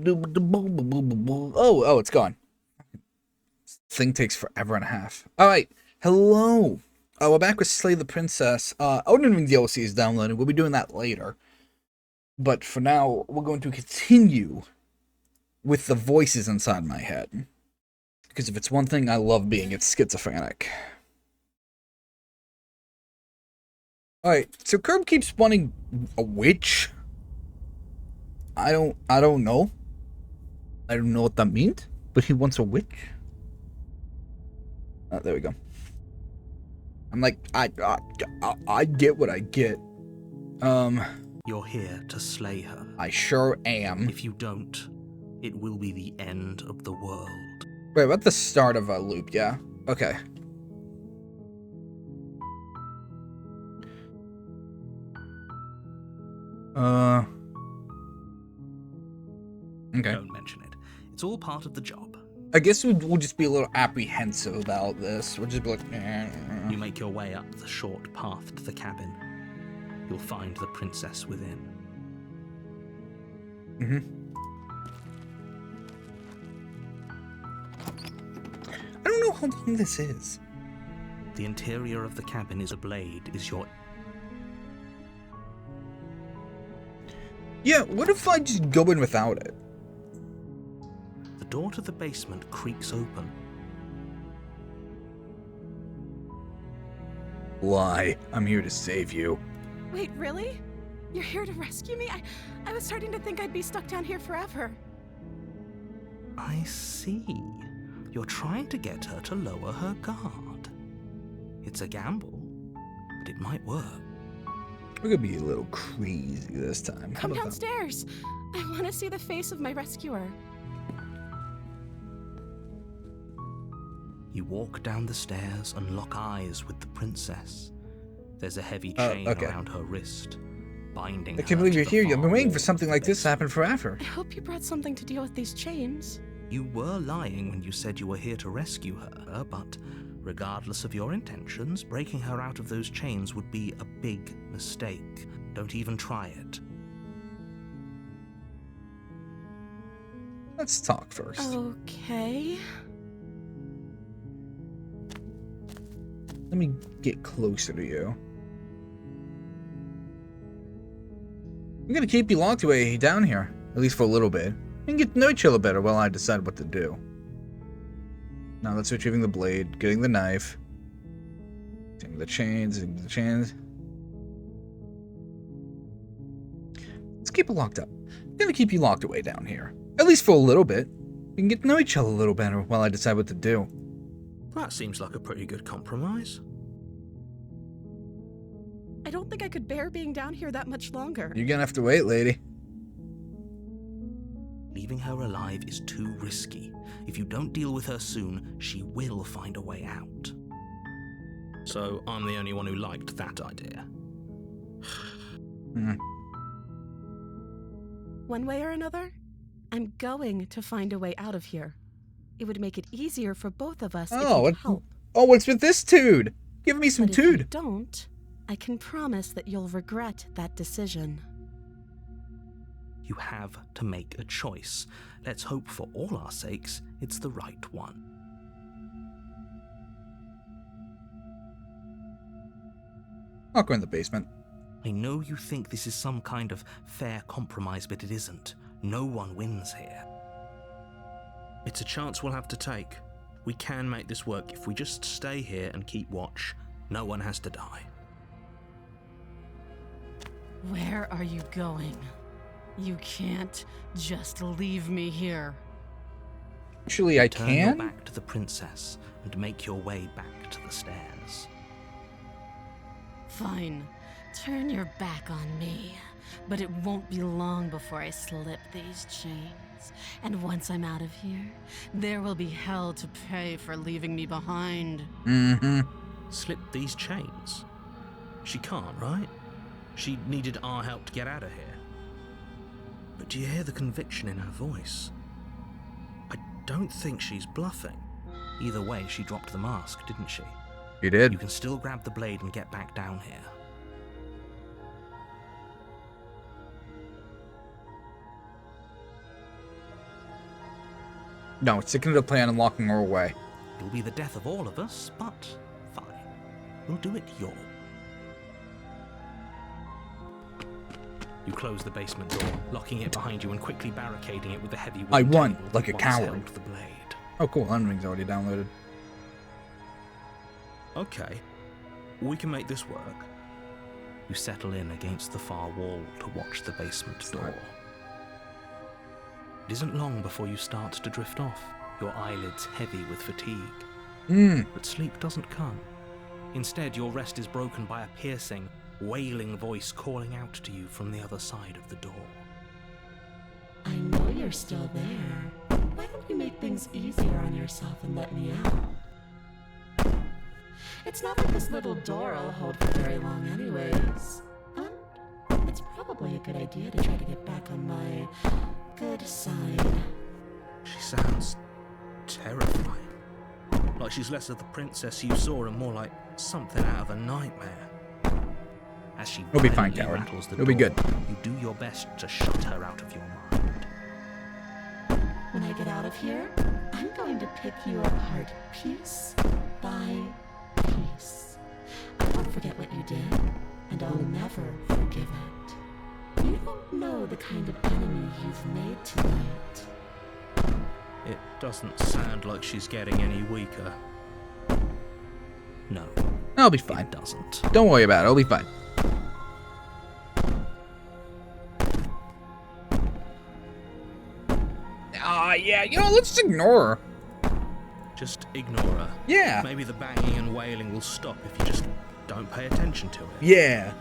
Oh, it's gone. This thing takes forever and a half. Alright, hello. We're back with Slay the Princess. Odin Ring DLC is downloading. We'll be doing that later. But for now, we're going to continue with the voices inside my head. Because if it's one thing I love being, it's schizophrenic. Alright, so Curb keeps wanting a witch. I don't know. I don't know what that means, but he wants a witch. There we go. I'm like, I get what I get. You're here to slay her. I sure am. If you don't, it will be the end of the world. Wait, we're at the start of a loop, yeah? Okay. Okay. Don't mention it. It's all part of the job. I guess we'll just be a little apprehensive about this. We'll just be like, You make your way up the short path to the cabin. You'll find the princess within. I don't know how long this is. The interior of the cabin is your... Yeah, what if I just go in without it? The door to the basement creaks open. Why? I'm here to save you. Wait, really? You're here to rescue me? I was starting to think I'd be stuck down here forever. I see. You're trying to get her to lower her guard. It's a gamble, but it might work. We're gonna be a little crazy this time. Come downstairs. I want to see the face of my rescuer. You walk down the stairs and lock eyes with the princess. There's a heavy chain around her wrist, binding her. I can't believe you're here. I've been waiting for wall something of like the this to happen forever. I hope you brought something to deal with these chains. You were lying when you said you were here to rescue her, but regardless of your intentions, breaking her out of those chains would be a big mistake. Don't even try it. Let's talk first. Okay. Let me get closer to you. I'm gonna keep you locked away down here, at least for a little bit. And get to know each other better while I decide what to do. Now that's retrieving the blade, getting the knife, taking the chains, Let's keep it locked up. I'm gonna keep you locked away down here, at least for a little bit. We can get to know each other a little better while I decide what to do. That seems like a pretty good compromise. I don't think I could bear being down here that much longer. You're gonna have to wait, lady. Leaving her alive is too risky. If you don't deal with her soon, she will find a way out. So I'm the only one who liked that idea. One way or another, I'm going to find a way out of here. It would make it easier for both of us if you could help. Oh, what's with this dude? Give me some But if you dude. don't, I can promise that you'll regret that decision. You have to make a choice. Let's hope for all our sakes it's the right one. I'll go in the basement. I know you think this is some kind of fair compromise, but it isn't. No one wins here. It's a chance we'll have to take. We can make this work if we just stay here and keep watch. No one has to die. Where are you going? You can't just leave me here. Actually, I Turn your can? back to the princess and make your way back to the stairs. Fine. Turn your back on me. But it won't be long before I slip these chains. And once I'm out of here, there will be hell to pay for leaving me behind. Slip these chains? She can't, right? She needed our help to get out of here. But do you hear the conviction in her voice? I don't think she's bluffing. Either way, she dropped the mask, didn't she? You did. You can still grab the blade and get back down here. No, sticking to the plan and locking her away. It'll be the death of all of us, but fine. We'll do it your way. You close the basement door, locking it behind you and quickly barricading it with a heavy wood I won, table like a once coward. held the blade. Oh, cool. Unring's already downloaded. Okay, we can make this work. You settle in against the far wall to watch the basement door. It isn't long before you start to drift off, your eyelids heavy with fatigue. But sleep doesn't come. Instead, your rest is broken by a piercing, wailing voice calling out to you from the other side of the door. I know you're still there. Why don't you make things easier on yourself and let me out? It's not like this little door will hold for very long anyways. And it's probably a good idea to try to get back on my good side. She sounds terrifying. Like she's less of the princess you saw and more like something out of a nightmare. As she You'll be fine, violently coward. rattles the You'll be door, good. You do your best to shut her out of your mind. When I get out of here, I'm going to pick you apart piece by piece. I won't forget what you did, and I'll never forgive it. You don't know the kind of enemy you've made tonight. It doesn't sound like she's getting any weaker. No, I'll be fine. it doesn't. Don't worry about it. I'll be fine. Yeah, you know, let's just ignore her. Just ignore her. Yeah. Maybe the banging and wailing will stop if you just don't pay attention to it. Yeah.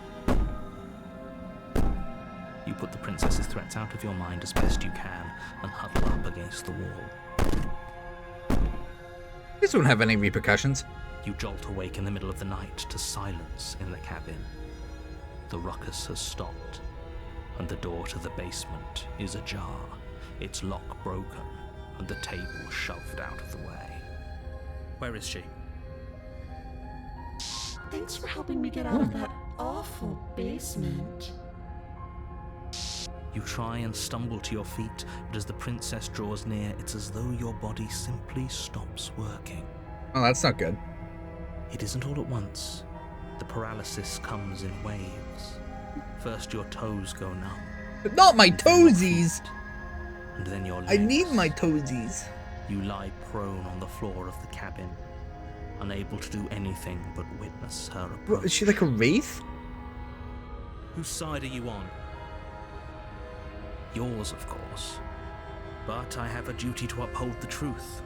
You put the princess's threats out of your mind as best you can and huddle up against the wall. This won't have any repercussions. You jolt awake in the middle of the night to silence in the cabin. The ruckus has stopped, and the door to the basement is ajar, its lock broken, and the table shoved out of the way. Where is she? Thanks for helping me get out of that awful basement. You try and stumble to your feet, but as the princess draws near, it's as though your body simply stops working. Oh, that's not good. It isn't all at once. The paralysis comes in waves. First your toes go numb. But not my and then your toesies. feet, and then your legs. I need my toesies. You lie prone on the floor of the cabin, unable to do anything but witness her What, approach. is she like a wraith? Whose side are you on? Yours, of course. But I have a duty to uphold the truth.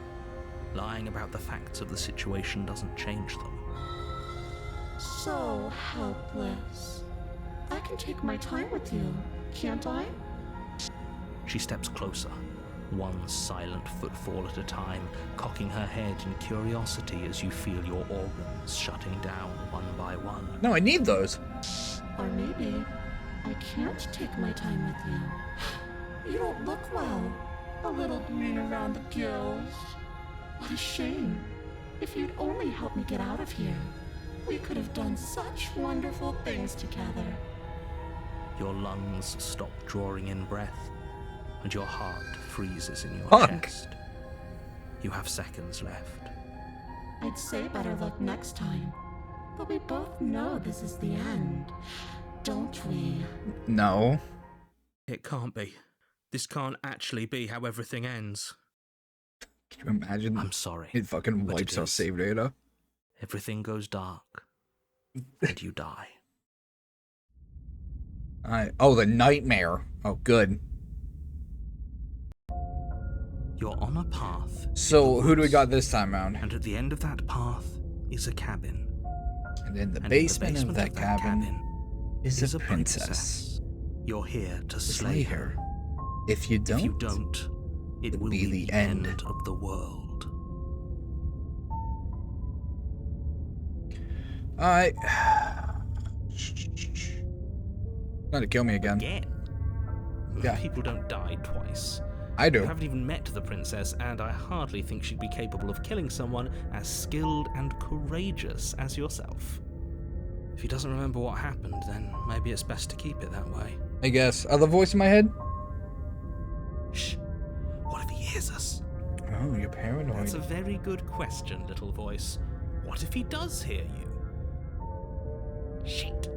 Lying about the facts of the situation doesn't change them. So helpless. I can take my time with you, can't I? She steps closer, one silent footfall at a time, cocking her head in curiosity as you feel your organs shutting down one by one. No, I need those. Or maybe I can't take my time with you. You don't look well. A little green around the gills. What a shame. If you'd only helped me get out of here, we could have done such wonderful things together. Your lungs stop drawing in breath, and your heart freezes in your Fuck. chest. You have seconds left. I'd say better luck next time. But we both know this is the end, don't we? No. It can't be. This can't actually be how everything ends. Can you imagine? I'm sorry. It fucking but wipes it our is. save data. Everything goes dark, and you die. Oh, the nightmare. Oh, good. You're on a path. in So, the who do we woods, got this time around? And at the end of that path is a cabin. And in the And basement, in the of basement that cabin is a princess. You're here to slay Slay her. her. If you don't, If you don't, it will be the end of the world. Alright. Gonna kill me again. Again? Yeah. People don't die twice. I You do. haven't even met the princess, and I hardly think she'd be capable of killing someone as skilled and courageous as yourself. If he doesn't remember what happened, then maybe it's best to keep it that way. I guess. Other voice in my head? Shh. What if he hears us? Oh, you're paranoid. That's a very good question, little voice. What if he does hear you? Shit.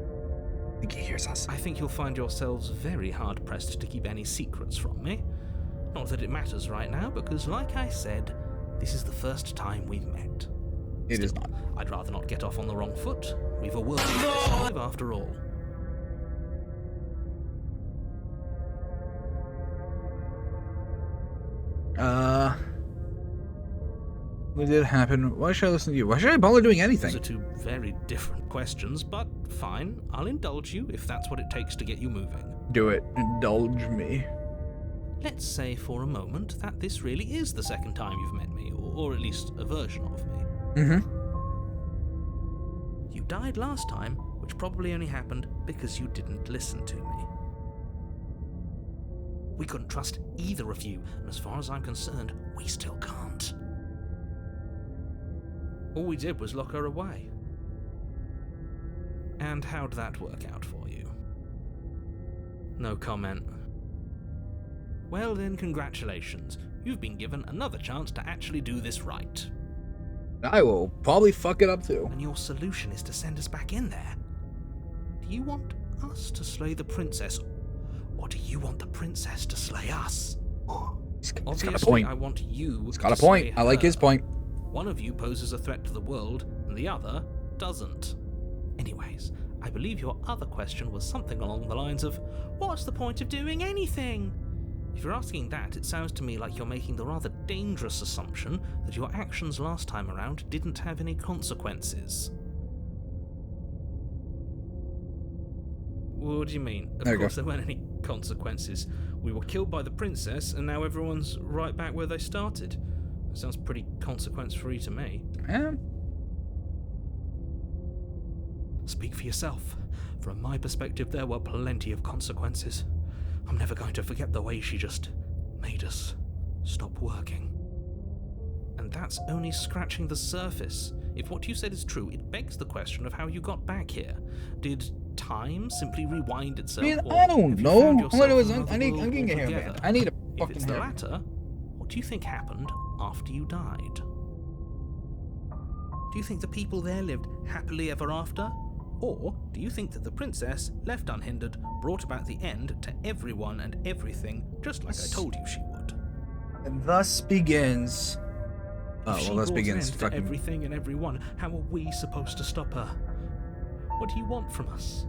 I think he hears us. I think you'll find yourselves very hard-pressed to keep any secrets from me. Not that it matters right now, because like I said, this is the first time we've met. It is not. I'd rather not get off on the wrong foot. We've a world to survive after all. What did happen? Why should I listen to you? Why should I bother doing anything? Those are two very different questions, but fine. I'll indulge you if that's what it takes to get you moving. Do it. Indulge me. Let's say for a moment that this really is the second time you've met me, or at least a version of me. Mm-hmm. You died last time, which probably only happened because you didn't listen to me. We couldn't trust either of you, and as far as I'm concerned, we still can't. All we did was lock her away. And how'd that work out for you? No comment. Well then, congratulations. You've been given another chance to actually do this right. I will probably fuck it up too. And your solution is to send us back in there. Do you want us to slay the princess, or do you want the princess to slay us? He's got a Obviously, point. I want you He's got a to point. slay I like her. his point. One of you poses a threat to the world, and the other doesn't. Anyways, I believe your other question was something along the lines of, what's the point of doing anything? If you're asking that, it sounds to me like you're making the rather dangerous assumption that your actions last time around didn't have any consequences. What do you mean? Of course there weren't any consequences. We were killed by the princess, and now everyone's right back where they started. That sounds pretty consequence-free to me. Yeah. Speak for yourself. From my perspective, there were plenty of consequences. I'm never going to forget the way she just made us stop working. And that's only scratching the surface. If what you said is true, it begs the question of how you got back here. Did time simply rewind itself? Man, or I don't have you know. found All I yourself know is in I need another I'm getting a world hairband. altogether? I need a If fucking it's the hairband. latter, what do you think happened after you died? Do you think the people there lived happily ever after? Or do you think that the princess, left unhindered, brought about the end to everyone and everything, just like I told you she would? And thus begins. If she thus brought begins an end to fucking. everything and everyone, how are we supposed to stop her? What do you want from us?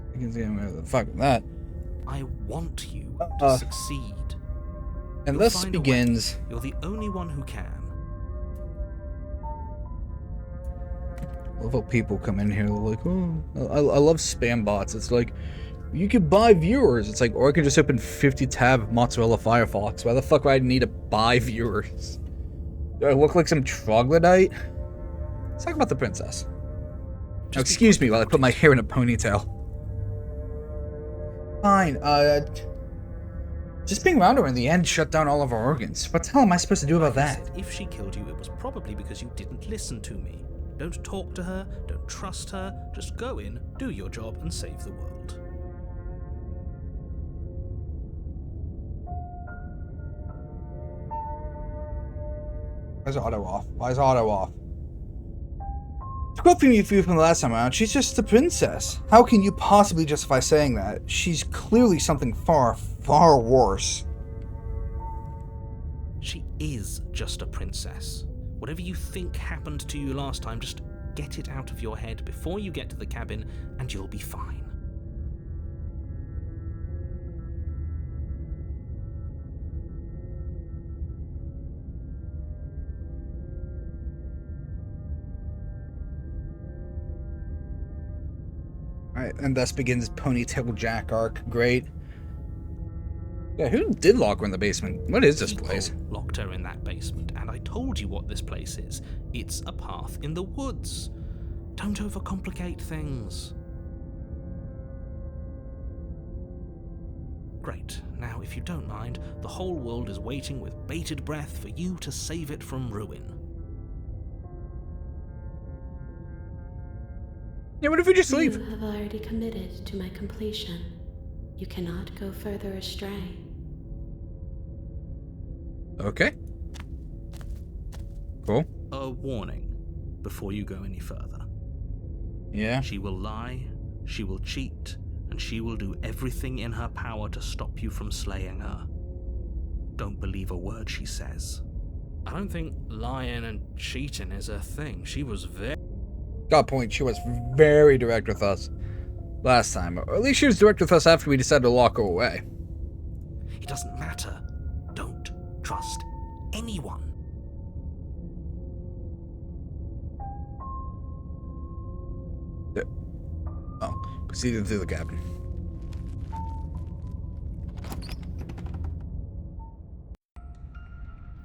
Fuck that. I want you to succeed. And You'll thus find a way. begins. You're the only one who can. I love how people come in here like, oh, I love spam bots. It's like, you could buy viewers. It's like, or I could just open 50 tab mozzarella Firefox. Why the fuck would I need to buy viewers? Do I look like some troglodyte? Let's talk about the princess. Now, excuse me while I put my hair in a ponytail. Fine, just being around her in the end shut down all of our organs. What the hell am I supposed to do about that? If she killed you, it was probably because you didn't listen to me. Don't talk to her, don't trust her, just go in, do your job, and save the world. Why is auto off? Why is auto off? To quote from you from the last time around, she's just a princess. How can you possibly justify saying that? She's clearly something far, far worse. She is just a princess. Whatever you think happened to you last time, just get it out of your head before you get to the cabin, and you'll be fine. Alright, and thus begins Ponytail Jack arc. Great. Yeah, who did lock her in the basement? What is this People place? locked her in that basement, and I told you what this place is. It's a path in the woods. Don't overcomplicate things. Great. Now, if you don't mind, the whole world is waiting with bated breath for you to save it from ruin. Yeah, what if we just leave? You have already committed to my completion. You cannot go further astray. Okay. Cool. A warning before you go any further. Yeah. She will lie, she will cheat, and she will do everything in her power to stop you from slaying her. Don't believe a word she says. I don't think lying and cheating is her thing. She was Got a point. She was very direct with us last time. Or at least she was direct with us after we decided to lock her away. It doesn't matter. Don't trust anyone. Oh, proceeded through the cabin.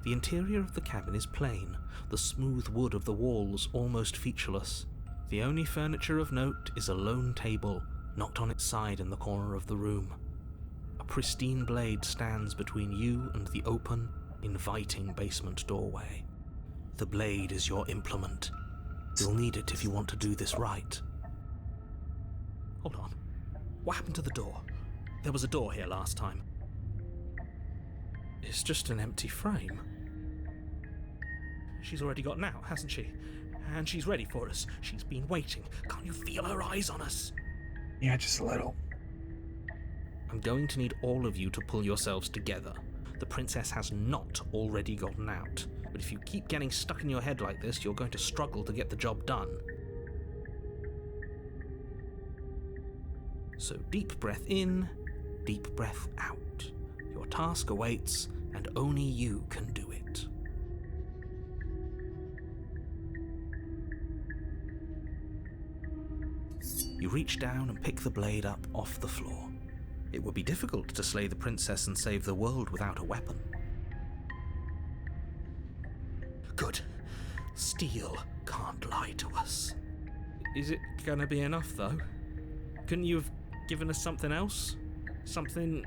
The interior of the cabin is plain, the smooth wood of the walls almost featureless. The only furniture of note is a lone table, knocked on its side in the corner of the room. A pristine blade stands between you and the open, inviting basement doorway. The blade is your implement. You'll need it if you want to do this right. Hold on. What happened to the door? There was a door here last time. It's just an empty frame. She's already gotten out, hasn't she? And she's ready for us. She's been waiting. Can't you feel her eyes on us? Yeah, just a little. I'm going to need all of you to pull yourselves together. The princess has not already gotten out. But if you keep getting stuck in your head like this, you're going to struggle to get the job done. So deep breath in, deep breath out. Your task awaits, and only you can do it. You reach down and pick the blade up off the floor. It would be difficult to slay the princess and save the world without a weapon. Good. Steel can't lie to us. Is it gonna be enough, though? Couldn't you have given us something else? Something,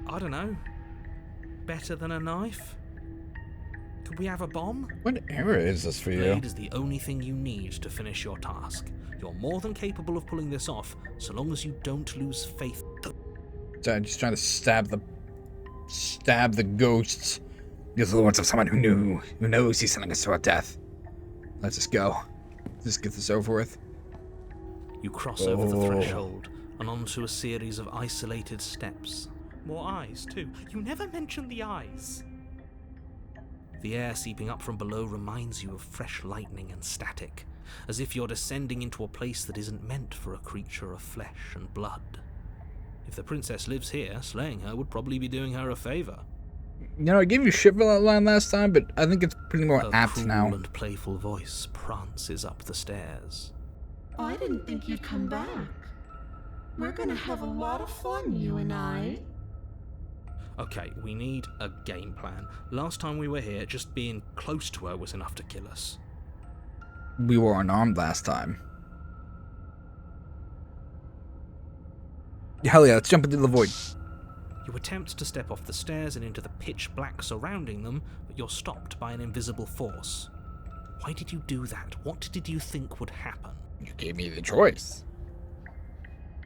I don't know, better than a knife? Could we have a bomb? What era is this for you? Blade is the only thing you need to finish your task. You're more than capable of pulling this off, so long as you don't lose faith. So I'm just trying to stab the ghosts. These are the words of someone who knows he's sending us to our death. Let's just go. Just get this over with. You cross over the threshold and onto a series of isolated steps. More eyes, too. You never mention the eyes. The air seeping up from below reminds you of fresh lightning and static, as if you're descending into a place that isn't meant for a creature of flesh and blood. If the princess lives here, slaying her would probably be doing her a favor. You know, I gave you shit for that line last time, but I think it's pretty more Her apt cruel now. and playful voice prances up the stairs. I didn't think you'd come back. We're gonna have a lot of fun, you and I. Okay, we need a game plan. Last time we were here, just being close to her was enough to kill us. We were unarmed last time. Hell yeah, let's jump into the void. You attempt to step off the stairs and into the pitch black surrounding them, but you're stopped by an invisible force. Why did you do that? What did you think would happen? You gave me the choice.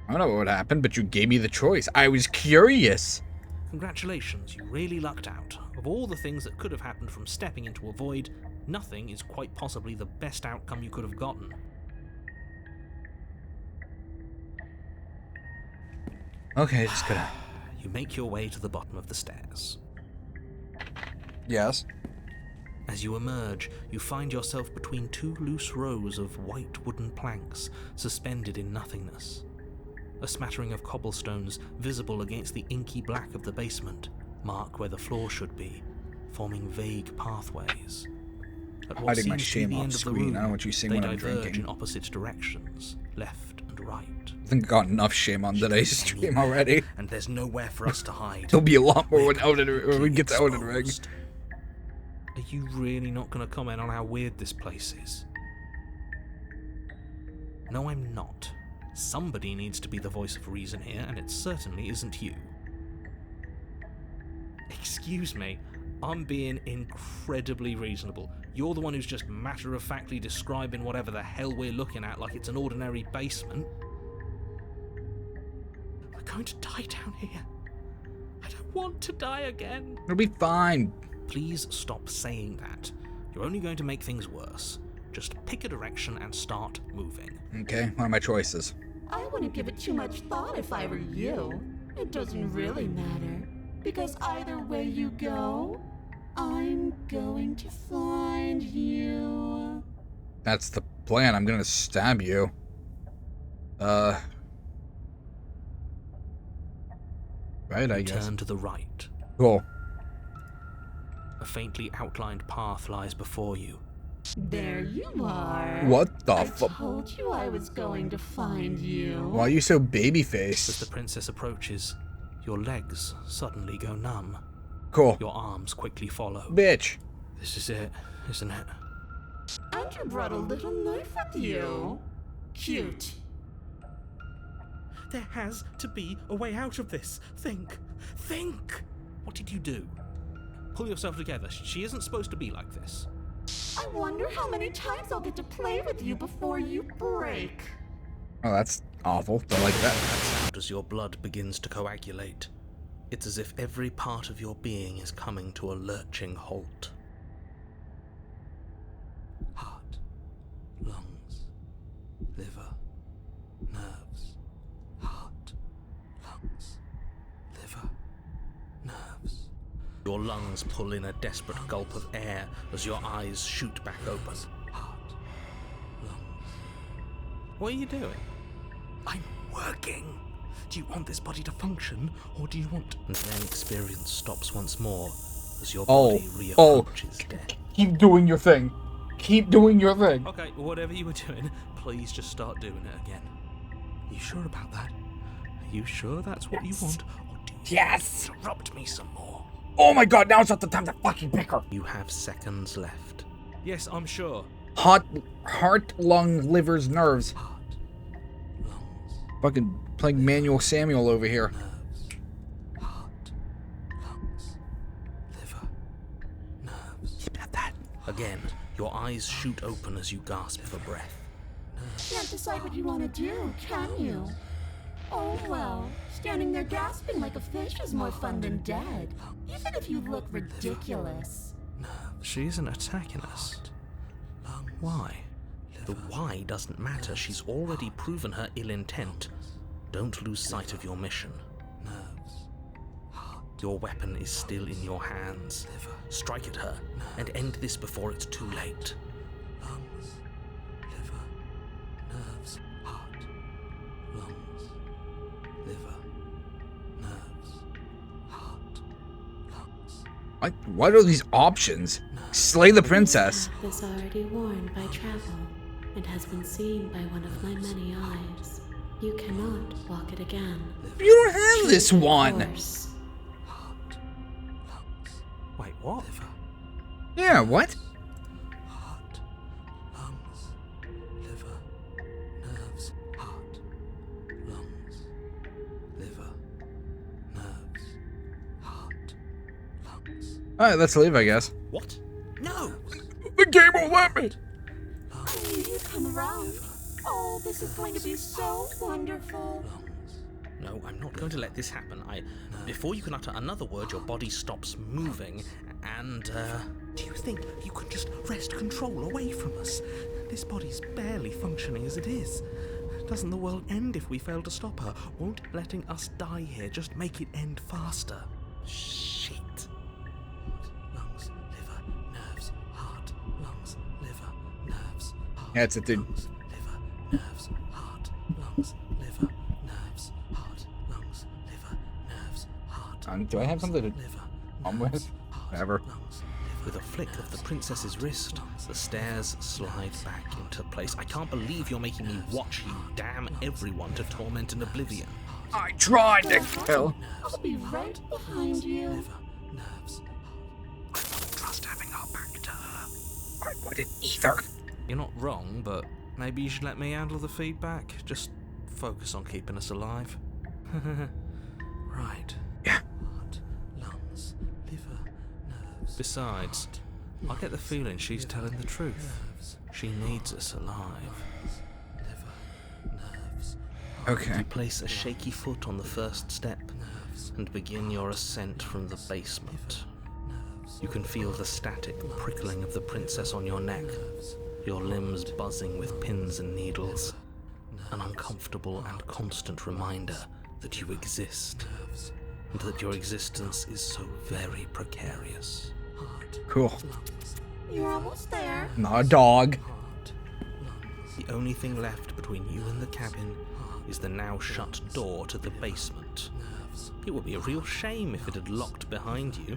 I don't know what would happen, but you gave me the choice. I was curious. Congratulations, you really lucked out. Of all the things that could have happened from stepping into a void, nothing is quite possibly the best outcome you could have gotten. Okay, just gotta... You make your way to the bottom of the stairs. Yes. As you emerge, you find yourself between two loose rows of white wooden planks suspended in nothingness. A smattering of cobblestones visible against the inky black of the basement mark where the floor should be, forming vague pathways. At what Hiding my seems to be shame the off end of the screen. room, I don't want you seeing they what I'm diverge drinking. in opposite directions, left and right. I think I got enough shame on today's stream already. And there's nowhere for us to hide. There'll be a lot more when We're we get to Elden Ring. exposed. Are you really not going to comment on how weird this place is? No, I'm not. Somebody needs to be the voice of reason here, and it certainly isn't you. Excuse me, I'm being incredibly reasonable. You're the one who's just matter-of-factly describing whatever the hell we're looking at like it's an ordinary basement. We're going to die down here. I don't want to die again. It'll be fine. Please stop saying that. You're only going to make things worse. Just pick a direction and start moving. Okay, what are my choices? I wouldn't give it too much thought if I were you. It doesn't really matter. Because either way you go, I'm going to find you. That's the plan. I'm gonna stab you. Right, I guess. Turn to the right. Cool. A faintly outlined path lies before you. There you are. What the I fuck? told you I was going to find you. Why are you so As baby-faced? the princess approaches, your legs suddenly go numb. Cool. Your arms quickly follow. Bitch. This is it, isn't it? And you brought a little knife with you. Cute. There has to be a way out of this. Think. Think! What did you do? Pull yourself together. She isn't supposed to be like this. I wonder how many times I'll get to play with you before you break. Oh, that's awful. Don't like that. As your blood begins to coagulate, it's as if every part of your being is coming to a lurching halt. Heart, lungs, liver, nerves. Heart, lungs, liver, nerves. Your lungs pull in a desperate gulp of air as your eyes shoot back open. Heart, lungs. What are you doing? I'm working. Do you want this body to function, or do you want... And then experience stops once more as your body reapproaches death. Keep doing your thing. Keep doing your thing. Okay, whatever you were doing, please just start doing it again. You sure about that? Are you sure that's what you want, or do you Yes! interrupt me some more? Oh my god, now it's not the time to fucking pick her. You have seconds left. Yes, I'm sure. Heart, lung, livers, nerves. Heart, lungs, Fucking playing Manuel Samuel over here. nerves. Heart, lungs, liver, nerves. Keep at that. Again, your eyes shoot open as you gasp for breath. Can't decide what you want to do, can you? Oh well, standing there gasping like a fish is more fun than dead. Even if you look ridiculous. She isn't attacking us. Why? The why doesn't matter. She's already proven her ill intent. Don't lose sight of your mission. Your weapon is still in your hands. Strike at her and end this before it's too late. Lungs, liver, nerves, heart, lungs, liver, nerves, heart, lungs. What are these options? Slay the princess. Path is already worn by travel, and has been seen by one of my many eyes. You cannot walk it again. You don't have this one. Course. Heart, lungs. Wait, what? Liver, Yeah, what? heart, lungs, liver, nerves, heart, lungs, liver, nerves, heart, lungs. Alright, let's leave, I guess. What? No! The game won't let me. I knew you'd come around. Oh, this is going to be so wonderful. No, I'm not going to let this happen. Before you can utter another word, your body stops moving, and, Do you think you could just wrest control away from us? This body's barely functioning as it is. Doesn't the world end if we fail to stop her? Won't letting us die here just make it end faster? Shit. Lungs, liver, nerves, heart, lungs, liver, nerves, heart. Yeah, it's a dude. Lungs, liver, nerves, heart, lungs, liver, nerves, heart, lungs, liver, nerves, heart. Do I have something to liver, on with? nerves, heart, Whatever. lungs, with a flick of the princess's wrist, the stairs slide back into place. I can't believe you're making me watch you damn everyone to torment and oblivion. I tried to kill. I'll be right behind you. Nerves. I don't trust having our back to her. I wouldn't either. You're not wrong, but maybe you should let me handle the feedback. Just focus on keeping us alive. Right. Yeah. Heart, lungs, liver, nerves. Besides, I get the feeling she's telling the truth. She needs us alive. Liver, nerves. Okay. You place a shaky foot on the first step and begin your ascent from the basement. You can feel the static prickling of the princess on your neck, your limbs buzzing with pins and needles. An uncomfortable and constant reminder that you exist, and that your existence is so very precarious. Cool. You're almost there. Not a dog. The only thing left between you and the cabin is the now shut door to the basement. It would be a real shame if it had locked behind you.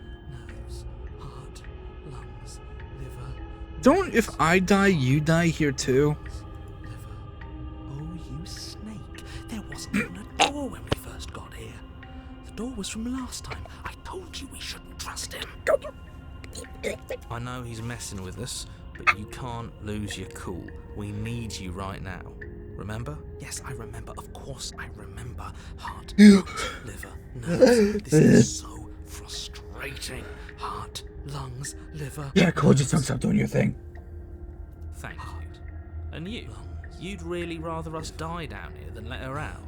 Don't, if I die, you die here too? Oh, you snake. There wasn't even a door when we first got here. The door was from last time. I told you we shouldn't trust him. I know he's messing with us, but you can't lose your cool. We need you right now. Remember? Yes, I remember. Of course I remember. Heart, lungs, liver, nerves. This is so frustrating. Heart, lungs, liver. Yeah, cool. Just don't stop doing your thing. Thank you. And you? You'd really rather us die down here than let her out?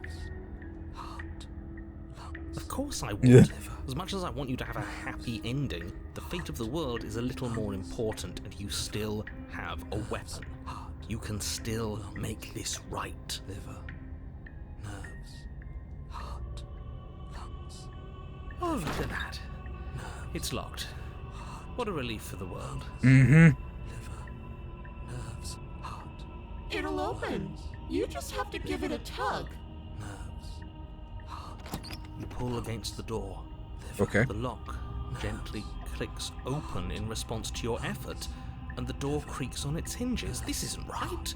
Of course I would. Yeah. As much as I want you to have a happy ending, the fate of the world is a little more important, and you still have a weapon. You can still make this right. Liver, nerves, heart, lungs. Oh, look at that. It's locked. What a relief for the world. Mm-hmm. Nerves, heart, It'll open. You just have to give it a tug. nerves, heart. You pull against the door. Okay. The lock gently clicks open in response to your effort, and the door creaks on its hinges. This isn't right.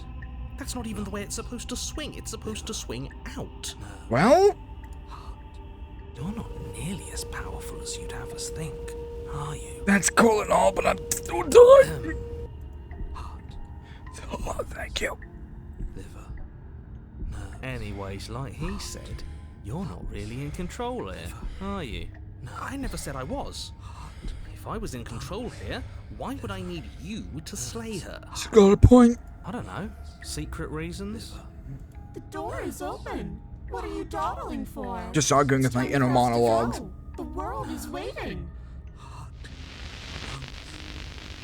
That's not even the way it's supposed to swing. It's supposed to swing out. Well? You're not nearly as powerful as you'd have us think, are you? That's cool and all, but I'm still dying. Oh, thank you. Liver. Anyways, like he said, you're not really in control here, are you? I never said I was. If I was in control here, why would I need you to slay her? She's got a point. I don't know. Secret reasons? The door is open. What are you dawdling for? Just arguing with my Time inner for us to monologues. go. The world is waiting.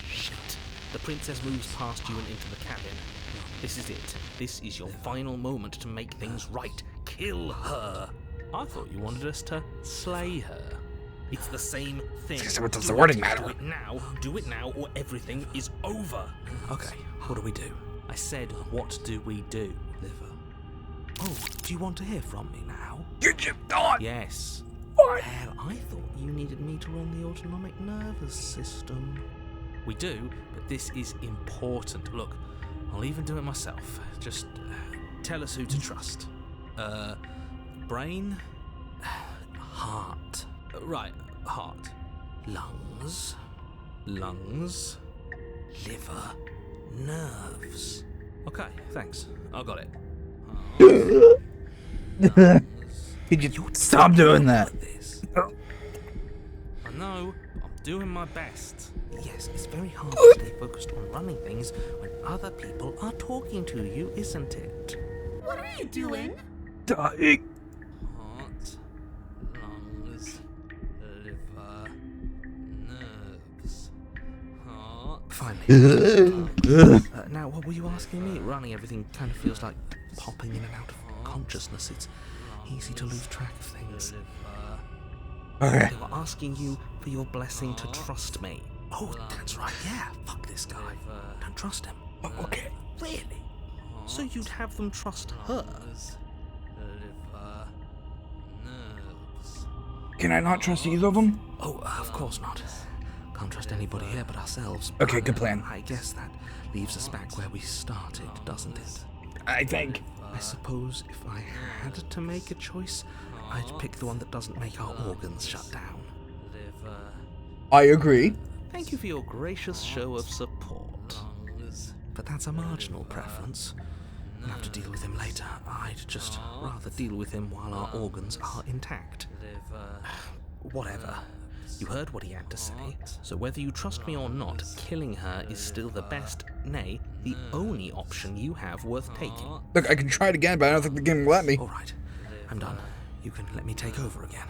Shit. The princess moves past you and into the cabin. This is it. This is your final moment to make things right. Kill her. I thought you wanted us to slay her. It's the same thing. So does the wording matter? Do it now, or everything is over. Okay, what do we do? I said, what do we do? Liver. Oh, do you want to hear from me now? You just thought. Yes. What? Well, I thought you needed me to run the autonomic nervous system. We do, but this is important. Look, I'll even do it myself. Just tell us who to trust. Brain? Heart. Right, heart. Lungs. Lungs. Liver. Nerves. Okay, thanks. I got it. Could you stop doing that? This. I know, I'm doing my best. Yes, it's very hard to stay focused on running things when other people are talking to you, isn't it? What are you doing? Dying. Heart, lungs, liver, nerves, heart. Finally. Now, what were you asking me? Running everything kind of feels like popping in and out of consciousness. It's easy to lose track of things. Okay. They were asking you for your blessing to trust me. Oh, that's right, yeah. Fuck this guy. Don't trust him. Oh, okay. Really? So you'd have them trust her? Can I not trust either of them? Oh, of course not. Can't trust anybody here but ourselves. Okay, good plan. I guess that leaves us back where we started, doesn't it? I think. I suppose if I had to make a choice, I'd pick the one that doesn't make our organs shut down. I agree. Thank you for your gracious show of support. But that's a marginal preference. We'll have to deal with him later. I'd just rather deal with him while our organs are intact. Whatever. You heard what he had to say, so whether you trust me or not, killing her is still the best, nay, the only option you have worth taking. Look, I can try it again, but I don't think the game will let me. Alright, I'm done. You can let me take over again.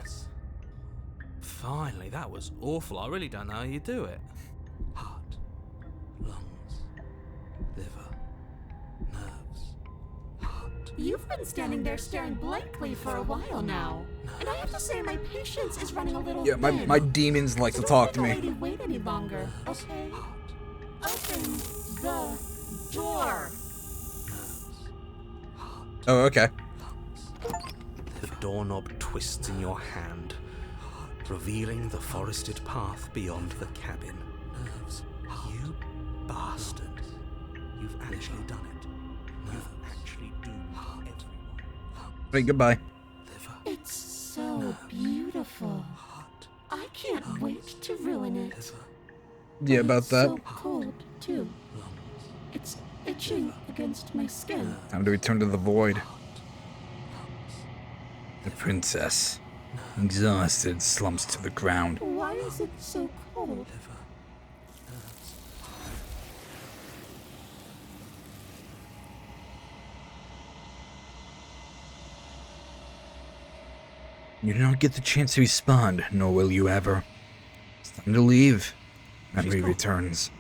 Finally, that was awful. I really don't know how you do it. Heart, lungs, liver, nerves, heart. You've been standing there staring blankly for a while now. And I have to say my patience is running a little Yeah, thin. my demons like to So talk to don't me. make the lady wait any longer, okay? Open the door. Oh, okay. The doorknob twists in your hand, revealing the forested path beyond the cabin. Nerves. You bastard. You've actually done it. You've actually doomed everyone. Hey, goodbye. Liver. It's so beautiful. I can't wait to ruin it. Yeah, about It's that. so cold, too. It's itching against my skin. Time to return to the void. The princess, exhausted, slumps to the ground. Why is it so cold? You do not get the chance to respond, nor will you ever. It's time to leave. Memory gone. returns.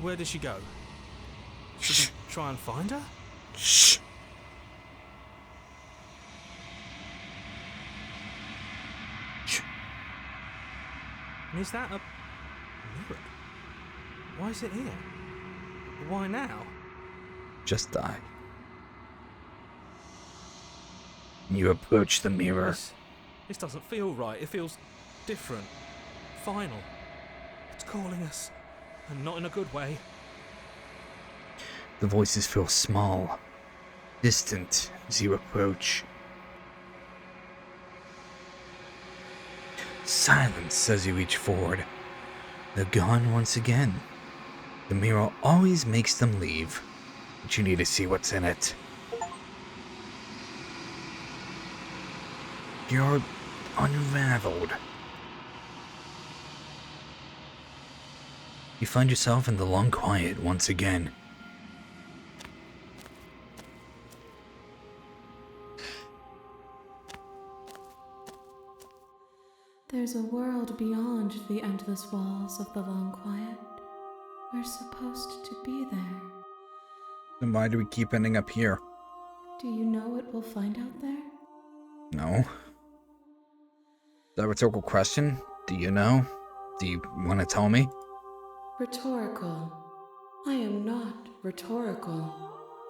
Where did she go? Should we try and find her? Shh. Shh. And is that a mirror? Why is it here? Why now? Just die. You approach the mirror. This doesn't feel right. It feels different. Final. It's calling us. And not in a good way. The voices feel small, distant as you approach. Silence as you reach forward. They're gone once again. The mirror always makes them leave, but you need to see what's in it. You're unraveled. You find yourself in the long quiet once again. There's a world beyond the endless walls of the long quiet. We're supposed to be there. Then why do we keep ending up here? Do you know what we'll find out there? No. Is that a rhetorical question? Do you know? Do you want to tell me? Rhetorical. I am not rhetorical.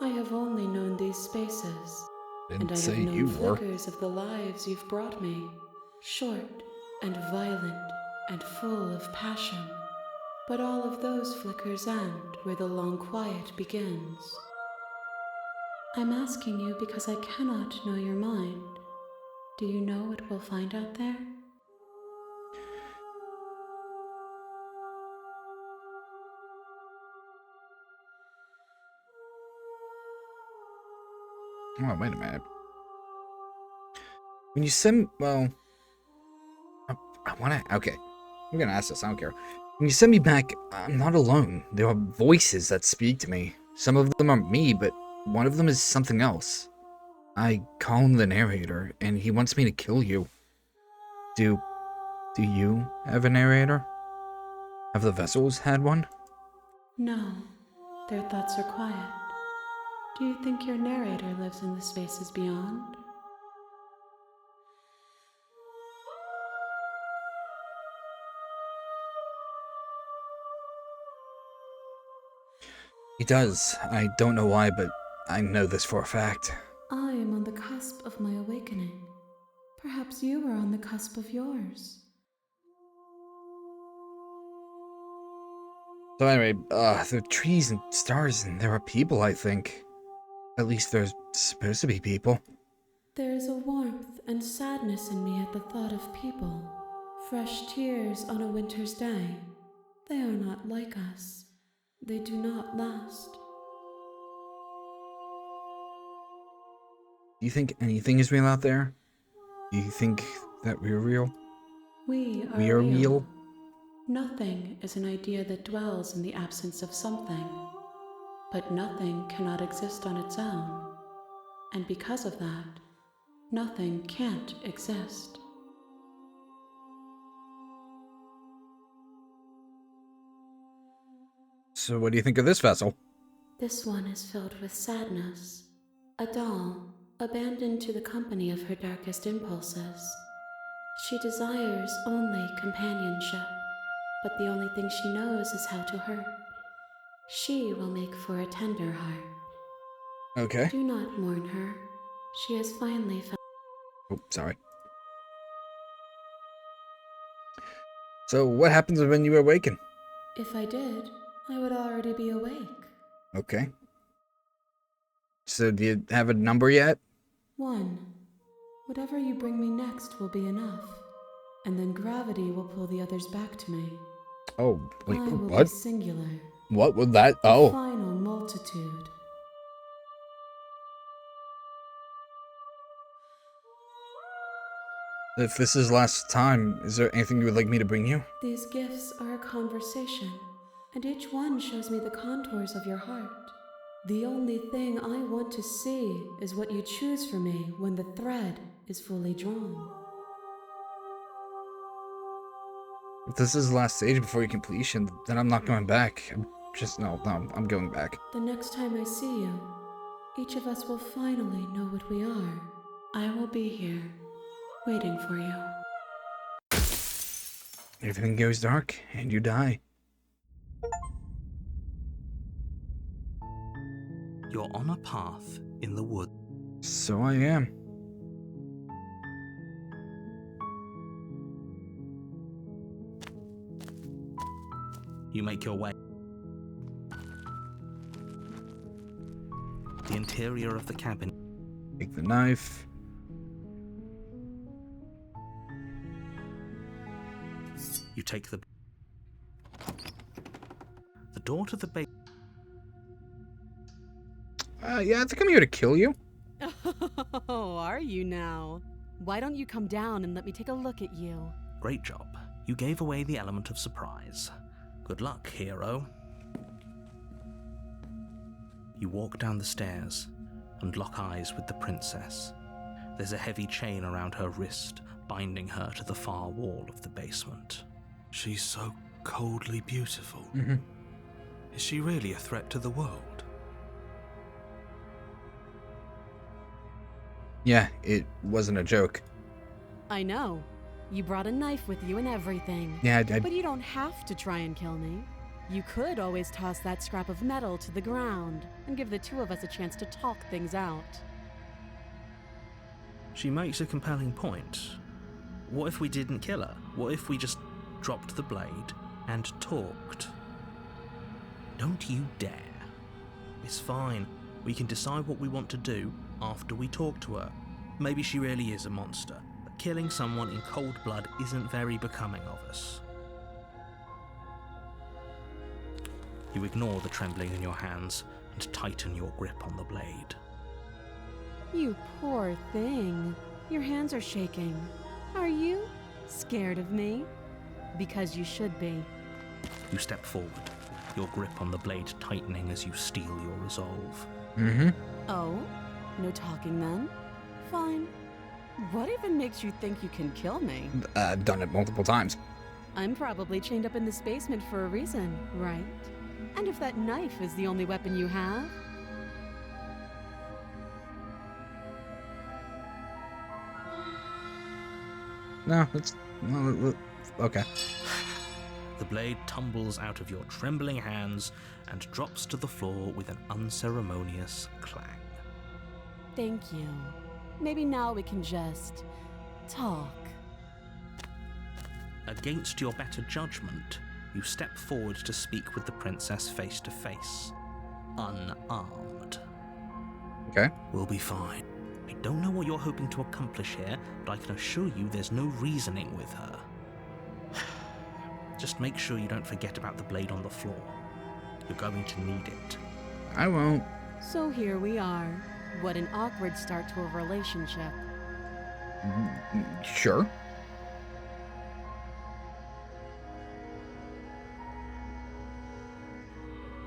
I have only known these spaces. Didn't And I say have known you were. flickers of the lives you've brought me. Short and violent and full of passion. But all of those flickers end where the long quiet begins. I'm asking you because I cannot know your mind. Do you know what we'll find out there? Oh, wait a minute. When you send, well, I want to, okay. I'm going to ask this, I don't care. When you send me back, I'm not alone. There are voices that speak to me. Some of them are me, but one of them is something else. I call him the narrator, and he wants me to kill you. Do you have a narrator? Have the vessels had one? No, their thoughts are quiet. Do you think your narrator lives in the spaces beyond? He does. I don't know why, but I know this for a fact. I am on the cusp of my awakening. Perhaps you are on the cusp of yours. So anyway, there are trees and stars, and there are people, I think. At least there's supposed to be people. There is a warmth and sadness in me at the thought of people. Fresh tears on a winter's day. They are not like us. They do not last. Do you think anything is real out there? Do you think that we're real? We We are are real? Nothing is an idea that dwells in the absence of something. But nothing cannot exist on its own. And because of that, nothing can't exist. So what do you think of this vessel? This one is filled with sadness. A doll, abandoned to the company of her darkest impulses. She desires only companionship, but the only thing she knows is how to hurt. She will make for a tender heart. Okay. Do not mourn her. She has finally found. Oh, sorry. So what happens when you awaken? If I did, I would already be awake. Okay. So do you have a number yet? 1. Whatever you bring me next will be enough. And then gravity will pull the others back to me. Oh, wait, I will what? be singular. What was that? The Oh. final multitude. If this is last time, is there anything you would like me to bring you? These gifts are a conversation, and each one shows me the contours of your heart. The only thing I want to see is what you choose for me when the thread is fully drawn. If this is the last stage before your completion, then I'm not going back. No, I'm going back. The next time I see you, each of us will finally know what we are. I will be here, waiting for you. Everything goes dark, and you die. You're on a path in the wood. So I am. You make your way. The interior of the cabin. Take the knife. You take the door to the base. Yeah, I think I'm here to kill you. Oh, are you now? Why don't you come down and let me take a look at you? Great job. You gave away the element of surprise. Good luck, hero. You walk down the stairs and lock eyes with the princess. There's a heavy chain around her wrist, binding her to the far wall of the basement. She's so coldly beautiful. Mm-hmm. Is she really a threat to the world? Yeah, it wasn't a joke. I know. You brought a knife with you and everything. Yeah, But you don't have to try and kill me. You could always toss that scrap of metal to the ground and give the two of us a chance to talk things out. She makes a compelling point. What if we didn't kill her? What if we just dropped the blade and talked? Don't you dare. It's fine. We can decide what we want to do after we talk to her. Maybe she really is a monster, but killing someone in cold blood isn't very becoming of us. You ignore the trembling in your hands and tighten your grip on the blade. You poor thing. Your hands are shaking. Are you scared of me? Because you should be. You step forward, your grip on the blade tightening as you steel your resolve. Mm-hmm. Oh? No talking then? Fine. What even makes you think you can kill me? I've done it multiple times. I'm probably chained up in this basement for a reason, right? And if that knife is the only weapon you have... Okay. The blade tumbles out of your trembling hands and drops to the floor with an unceremonious clang. Thank you. Maybe now we can just... talk. Against your better judgment, you step forward to speak with the princess face to face. Unarmed. Okay. We'll be fine. I don't know what you're hoping to accomplish here, but I can assure you there's no reasoning with her. Just make sure you don't forget about the blade on the floor. You're going to need it. I won't. So here we are. What an awkward start to a relationship. Sure.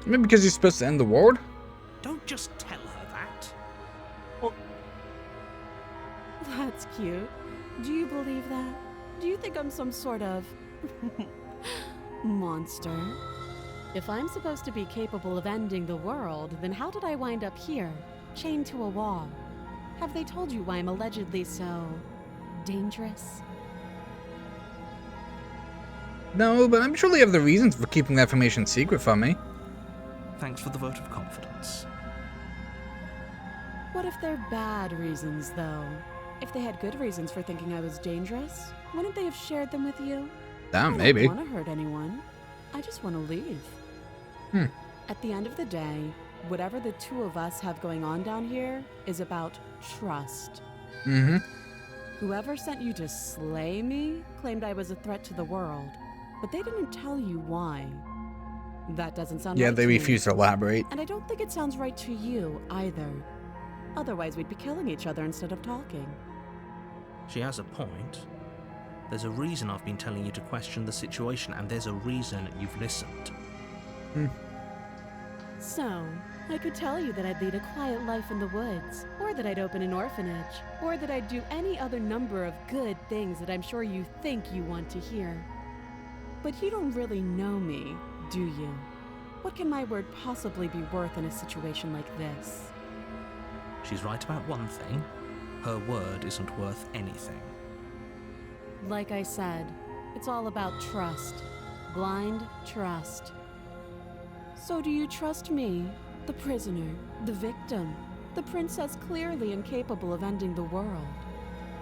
Maybe because you're supposed to end the world? Don't just tell her that. That's cute. Do you believe that? Do you think I'm some sort of... monster? If I'm supposed to be capable of ending the world, then how did I wind up here, chained to a wall? Have they told you why I'm allegedly so dangerous? No, but I'm sure they have the reasons for keeping that information secret from me. Thanks for the vote of confidence. What if they're bad reasons, though? If they had good reasons for thinking I was dangerous, wouldn't they have shared them with you? Damn, I maybe. don't want to hurt anyone. I just want to leave. At the end of the day, whatever the two of us have going on down here is about trust. Mm-hmm. Whoever sent you to slay me claimed I was a threat to the world, but they didn't tell you why. That doesn't sound right Yeah, they to me. refuse to elaborate. And I don't think it sounds right to you either. Otherwise, we'd be killing each other instead of talking. She has a point. There's a reason I've been telling you to question the situation, and there's a reason you've listened. So, I could tell you that I'd lead a quiet life in the woods, or that I'd open an orphanage, or that I'd do any other number of good things that I'm sure you think you want to hear. But you don't really know me, do you? What can my word possibly be worth in a situation like this? She's right about one thing. Her word isn't worth anything. Like I said, it's all about trust. Blind trust. So do you trust me, the prisoner, the victim, the princess clearly incapable of ending the world?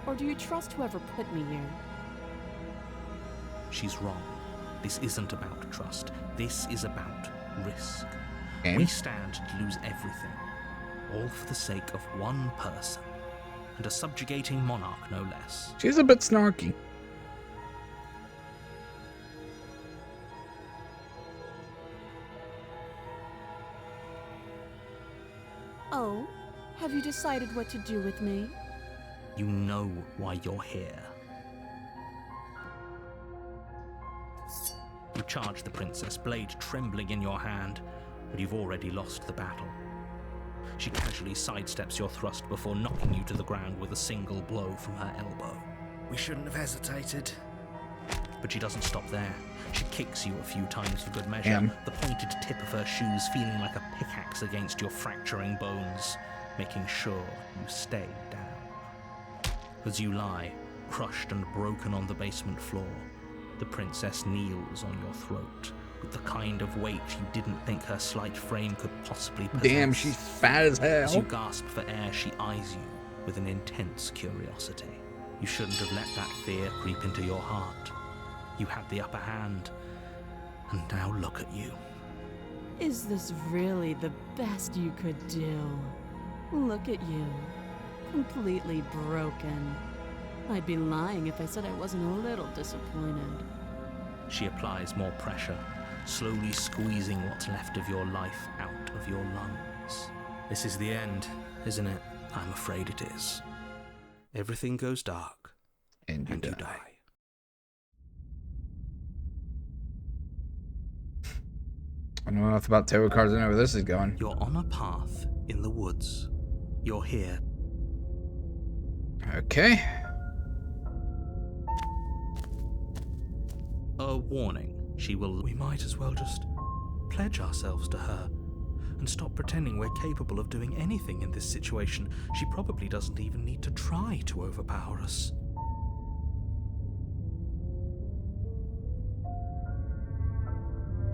Or do you trust whoever put me here? She's wrong. This isn't about trust. This is about risk. Okay. We stand to lose everything, all for the sake of one person, and a subjugating monarch no less. She's a bit snarky. Oh, have you decided what to do with me? You know why you're here. You charge the princess, blade trembling in your hand, but you've already lost the battle. She casually sidesteps your thrust before knocking you to the ground with a single blow from her elbow. We shouldn't have hesitated. But she doesn't stop there. She kicks you a few times for good measure, Damn. the pointed tip of her shoes feeling like a pickaxe against your fracturing bones, making sure you stay down. As you lie, crushed and broken on the basement floor, the princess kneels on your throat with the kind of weight you didn't think her slight frame could possibly possess. Damn, she's fat as As you hell. gasp for air, she eyes you with an intense curiosity. You shouldn't have let that fear creep into your heart. You had the upper hand, and now look at you. Is this really the best you could do? Look at you. Completely broken. I'd be lying if I said I wasn't a little disappointed. She applies more pressure, slowly squeezing what's left of your life out of your lungs. This is the end, isn't it? I'm afraid it is. Everything goes dark, And you and you die. die. I don't know enough about tarot cards. I know where this is going. You're on a path in the woods. You're here. Okay. A warning. She will... We might as well just pledge ourselves to her and stop pretending we're capable of doing anything in this situation. She probably doesn't even need to try to overpower us.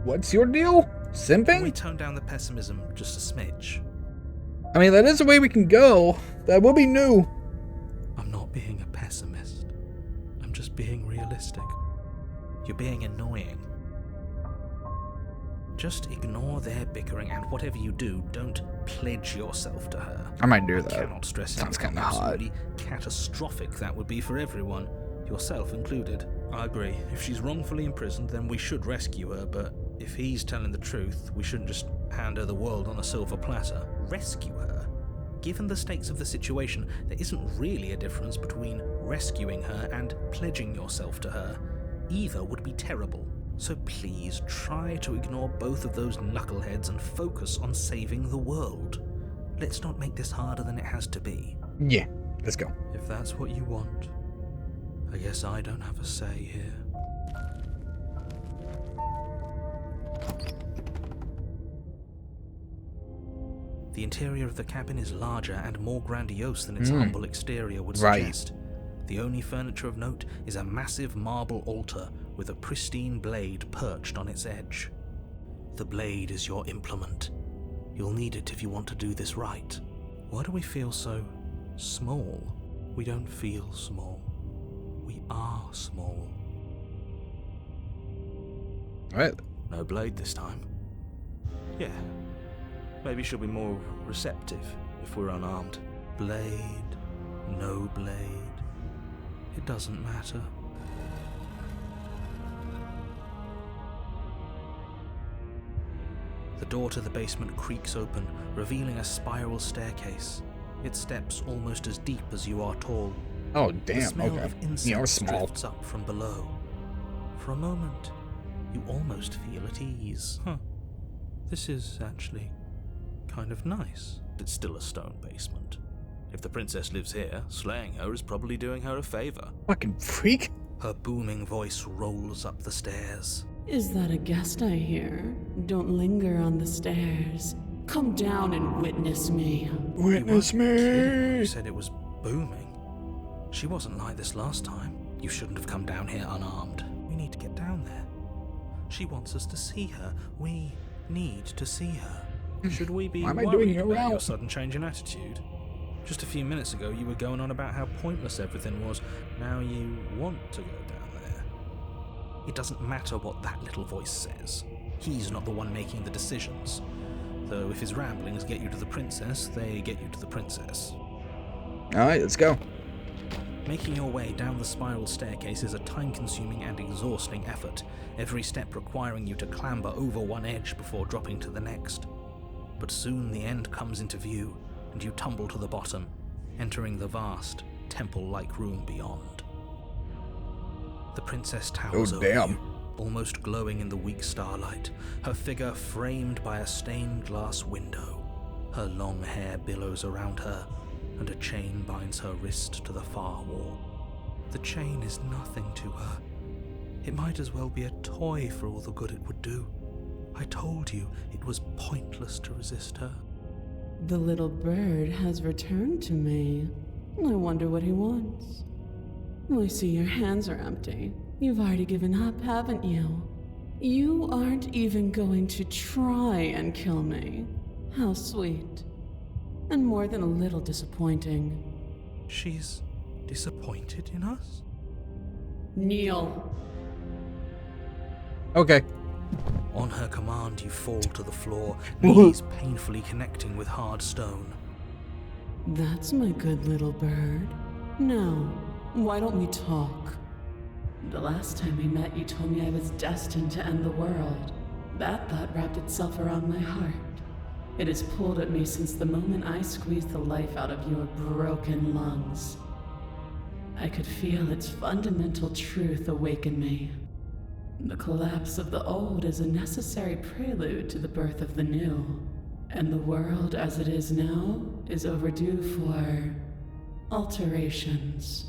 What's your deal? Can we Simping? tone down the pessimism just a smidge? I mean, that is a way we can go. That will be new. I'm not being a pessimist. I'm just being realistic. You're being annoying. Just ignore their bickering, and whatever you do, don't pledge yourself to her. I might do I that. cannot stress Sounds how kinda hot. absolutely catastrophic that would be for everyone, yourself included. I agree. If she's wrongfully imprisoned, then we should rescue her, but if he's telling the truth, we shouldn't just hand her the world on a silver platter. Rescue her? Given the stakes of the situation, there isn't really a difference between rescuing her and pledging yourself to her. Either would be terrible. So please try to ignore both of those knuckleheads and focus on saving the world. Let's not make this harder than it has to be. Yeah, let's go. If that's what you want, I guess I don't have a say here. The interior of the cabin is larger and more grandiose than its humble exterior would Right. suggest. The only furniture of note is a massive marble altar with a pristine blade perched on its edge. The blade is your implement. You'll need it if you want to do this right. Why do we feel so small? We don't feel small. We are small. Alright. No blade this time. Yeah. Maybe she'll be more receptive if we're unarmed. Blade, no blade. It doesn't matter. The door to the basement creaks open, revealing a spiral staircase. Its steps almost as deep as you are tall. Oh, The damn. smell Okay. of You're incense small. drifts up from below. For a moment, you almost feel at ease. This is actually kind of nice. It's still a stone basement. If the princess lives here, slaying her is probably doing her a favor. Fucking freak. Her booming voice rolls up the stairs. Is that a guest I hear? Don't linger on the stairs. Come down and witness me. Witness You weren't kidding. You me. said it was booming. She wasn't like this last time. You shouldn't have come down here unarmed. We need to get down there. She wants us to see her. We need to see her. Should we be Why am I worried doing it about your around? sudden change in attitude? Just a few minutes ago, you were going on about how pointless everything was. Now you want to go down there. It doesn't matter what that little voice says. He's not the one making the decisions. Though if his ramblings get you to the princess, they get you to the princess. Alright, let's go. Making your way down the spiral staircase is a time-consuming and exhausting effort, every step requiring you to clamber over one edge before dropping to the next. But soon the end comes into view, and you tumble to the bottom, entering the vast, temple-like room beyond. The princess towers Oh, over damn. you, almost glowing in the weak starlight, her figure framed by a stained glass window. Her long hair billows around her, and a chain binds her wrist to the far wall. The chain is nothing to her. It might as well be a toy for all the good it would do. I told you it was pointless to resist her. The little bird has returned to me. I wonder what he wants. I see your hands are empty. You've already given up, haven't you? You aren't even going to try and kill me. How sweet. And more than a little disappointing. She's disappointed in us? Kneel. Okay. On her command, you fall to the floor, knees painfully connecting with hard stone. That's my good little bird. Now, why don't we talk? The last time we met, you told me I was destined to end the world. That thought wrapped itself around my heart. It has pulled at me since the moment I squeezed the life out of your broken lungs. I could feel its fundamental truth awaken me. The collapse of the old is a necessary prelude to the birth of the new. And the world as it is now is overdue for alterations.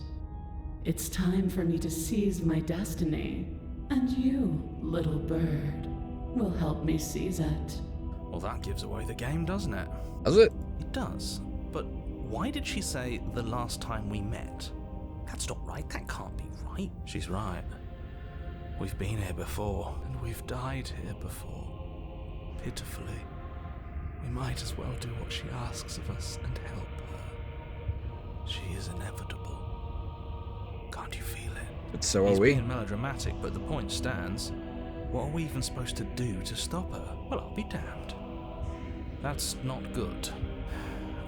It's time for me to seize my destiny. And you, little bird, will help me seize it. Well, that gives away the game, doesn't it? Does it? It does. But why did she say the last time we met? That's not right. That can't be right. She's right. We've been here before, and we've died here before. Pitifully. We might as well do what she asks of us and help her. She is inevitable. Can't you feel it? But so He's are we. being melodramatic, but the point stands. What are we even supposed to do to stop her? Well, I'll be damned. That's not good.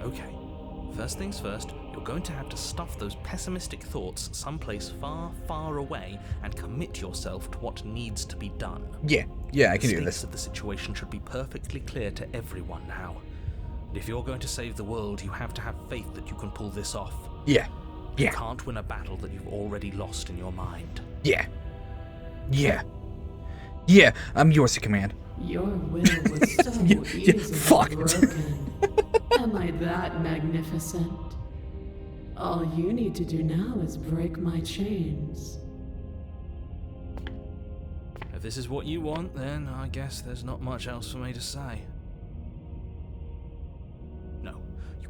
Okay, first things first, you're going to have to stuff those pessimistic thoughts someplace far, far away and commit yourself to what needs to be done. Yeah, I can The do stakes this. of the situation should be perfectly clear to everyone now. And if you're going to save the world, you have to have faith that you can pull this off. Yeah. You Yeah. can't win a battle that you've already lost in your mind. Yeah. Yeah. Yeah, I'm yours to command. Your will was so Yeah, easily fuck. broken. Am I that magnificent? All you need to do now is break my chains. If this is what you want, then I guess there's not much else for me to say.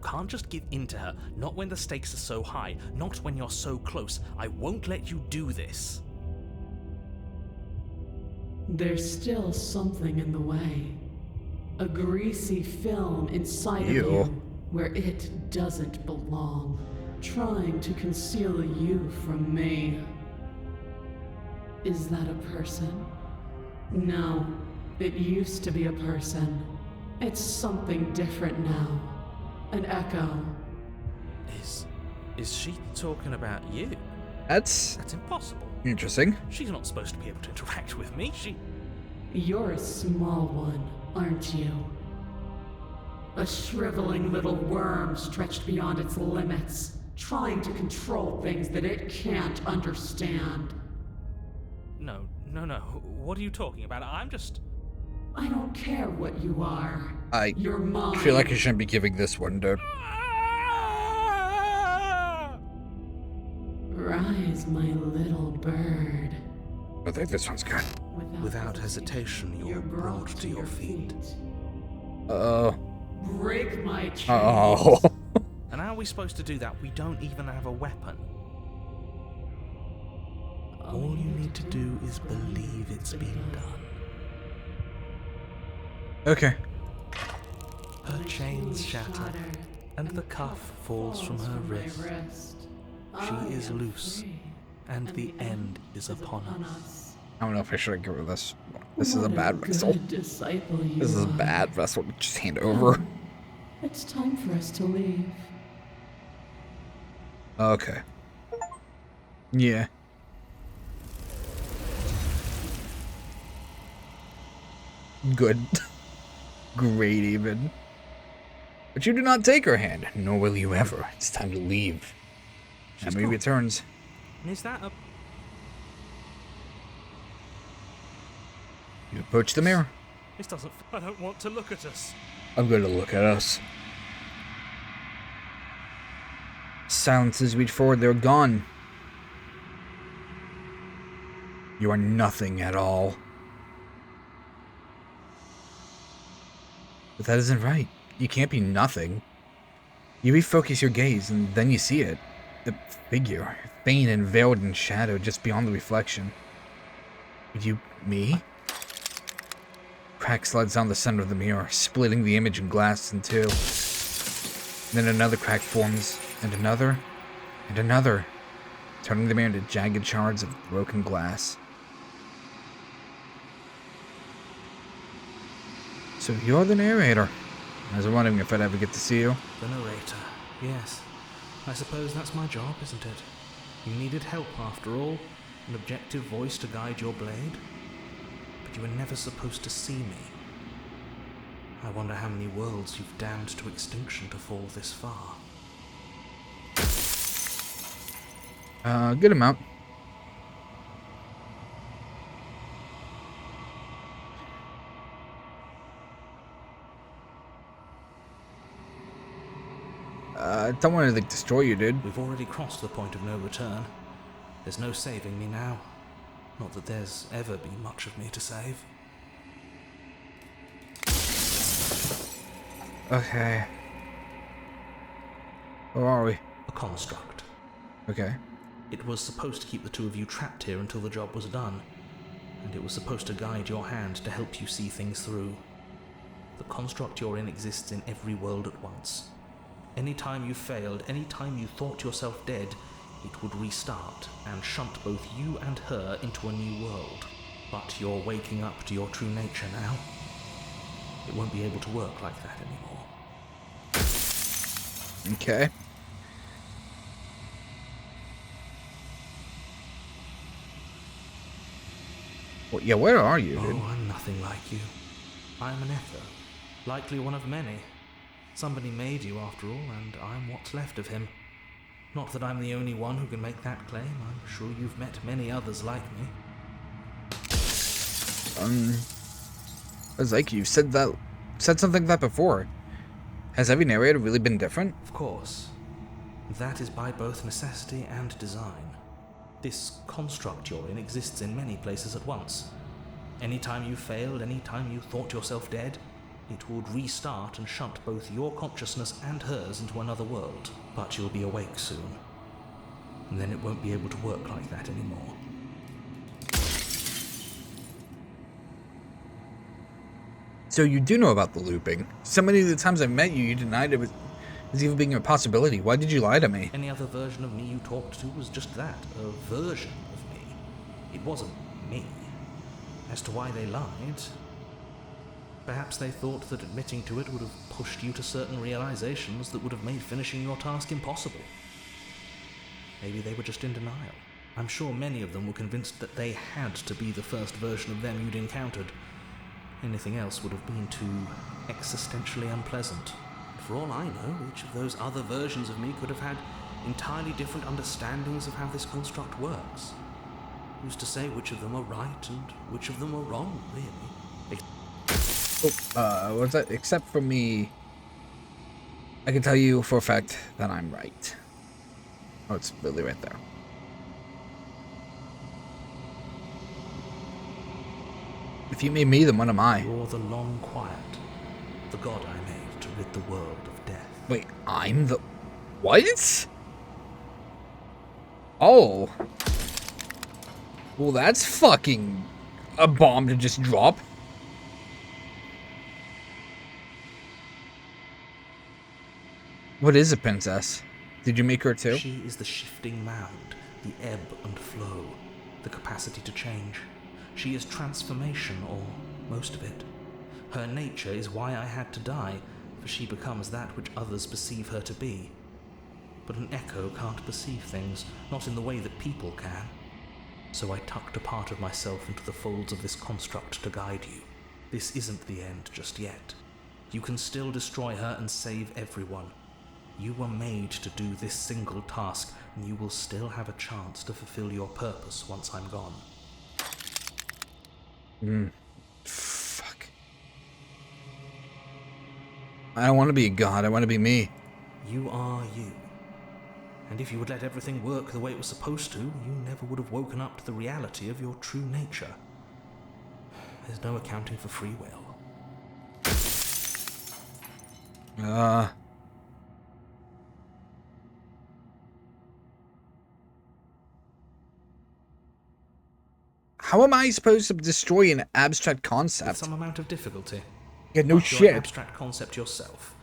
can't just give in to her. Not when the stakes are so high. Not when you're so close. I won't let you do this. There's still something in the way. A greasy film inside of Ew. you where it doesn't belong, trying to conceal you from me. Is that a person? No, it used to be a person. It's something different now. An echo. Is she talking about you? That's That's impossible. interesting. She's not supposed to be able to interact with me. You're a small one, aren't you? A shriveling little worm stretched beyond its limits, trying to control things that it can't understand. No. What are you talking about? I'm just... I don't care what you are. I You're mine. feel like I shouldn't be giving this one to... Rise, my little bird. I think this one's good. Without hesitation, you're brought to your feet. Break my chains. Oh. And how are we supposed to do that? We don't even have a weapon. All you need to do is believe it's been done. Okay. Her chains shatter, and the cuff falls from her wrist. She is loose, and the end is upon us. I don't know if I should give her this. This is a bad vessel. This is a bad vessel to just hand over. It's time for us to leave. Okay. Yeah. Good. Great, even. But you do not take her hand, nor will you ever. It's time to leave. She's Emily gone. returns. Is that a... You approach the mirror. This doesn't... I don't want to look at us. I'm going to look at us. Silences reach forward, they're gone. You are nothing at all. But that isn't right. You can't be nothing. You refocus your gaze, and then you see it. The figure, faint and veiled in shadow just beyond the reflection. Me? Crack slides down the center of the mirror, splitting the image and glass in two. Then another crack forms, and another, turning the mirror into jagged shards of broken glass. So you're the narrator. I was wondering if I'd ever get to see you. The narrator. Yes. I suppose that's my job, isn't it? You needed help after all. An objective voice to guide your blade. But you were never supposed to see me. I wonder how many worlds you've damned to extinction to fall this far. Good amount. I don't want to destroy you, dude. We've already crossed the point of no return. There's no saving me now. Not that there's ever been much of me to save. Okay. Where are we? A construct. Okay. It was supposed to keep the two of you trapped here until the job was done. And it was supposed to guide your hand to help you see things through. The construct you're in exists in every world at once. Any time you failed, any time you thought yourself dead, it would restart and shunt both you and her into a new world. But you're waking up to your true nature now. It won't be able to work like that anymore. Okay. Well, yeah, where are you, dude? Oh, I'm nothing like you. I'm an echo. Likely one of many. Somebody made you after all, and I'm what's left of him. Not that I'm the only one who can make that claim. I'm sure you've met many others like me. It's like you've said something like that before. Has every narrator really been different? Of course. That is by both necessity and design. This construct you're in exists in many places at once. Any time you failed, any time you thought yourself dead, It would restart and shunt both your consciousness and hers into another world. But you'll be awake soon. And then it won't be able to work like that anymore. So you do know about the looping. So many of the times I've met you, you denied it was even being a possibility. Why did you lie to me? Any other version of me you talked to was just that, a version of me. It wasn't me. As to why they lied, perhaps they thought that admitting to it would have pushed you to certain realizations that would have made finishing your task impossible. Maybe they were just in denial. I'm sure many of them were convinced that they had to be the first version of them you'd encountered. Anything else would have been too existentially unpleasant. For all I know, each of those other versions of me could have had entirely different understandings of how this construct works. Who's to say which of them are right and which of them are wrong, really? What's that? Except for me, I can tell you for a fact that I'm right. Oh, it's really right there. If you made me, then what am I? You're the long quiet, the god I made to rid the world of death. Wait, I'm the... What? Oh. Well, that's fucking a bomb to just drop. What is a princess? Did you make her too? She is the shifting mound, the ebb and flow, the capacity to change. She is transformation, or most of it. Her nature is why I had to die, for she becomes that which others perceive her to be. But an echo can't perceive things, not in the way that people can. So I tucked a part of myself into the folds of this construct to guide you. This isn't the end just yet. You can still destroy her and save everyone. You were made to do this single task, and you will still have a chance to fulfill your purpose once I'm gone. Fuck. I don't want to be a god, I want to be me. You are you. And if you would let everything work the way it was supposed to, you never would have woken up to the reality of your true nature. There's no accounting for free will. How am I supposed to destroy an abstract With concept? some amount of difficulty. Yeah, no But you're shit. an abstract concept yourself.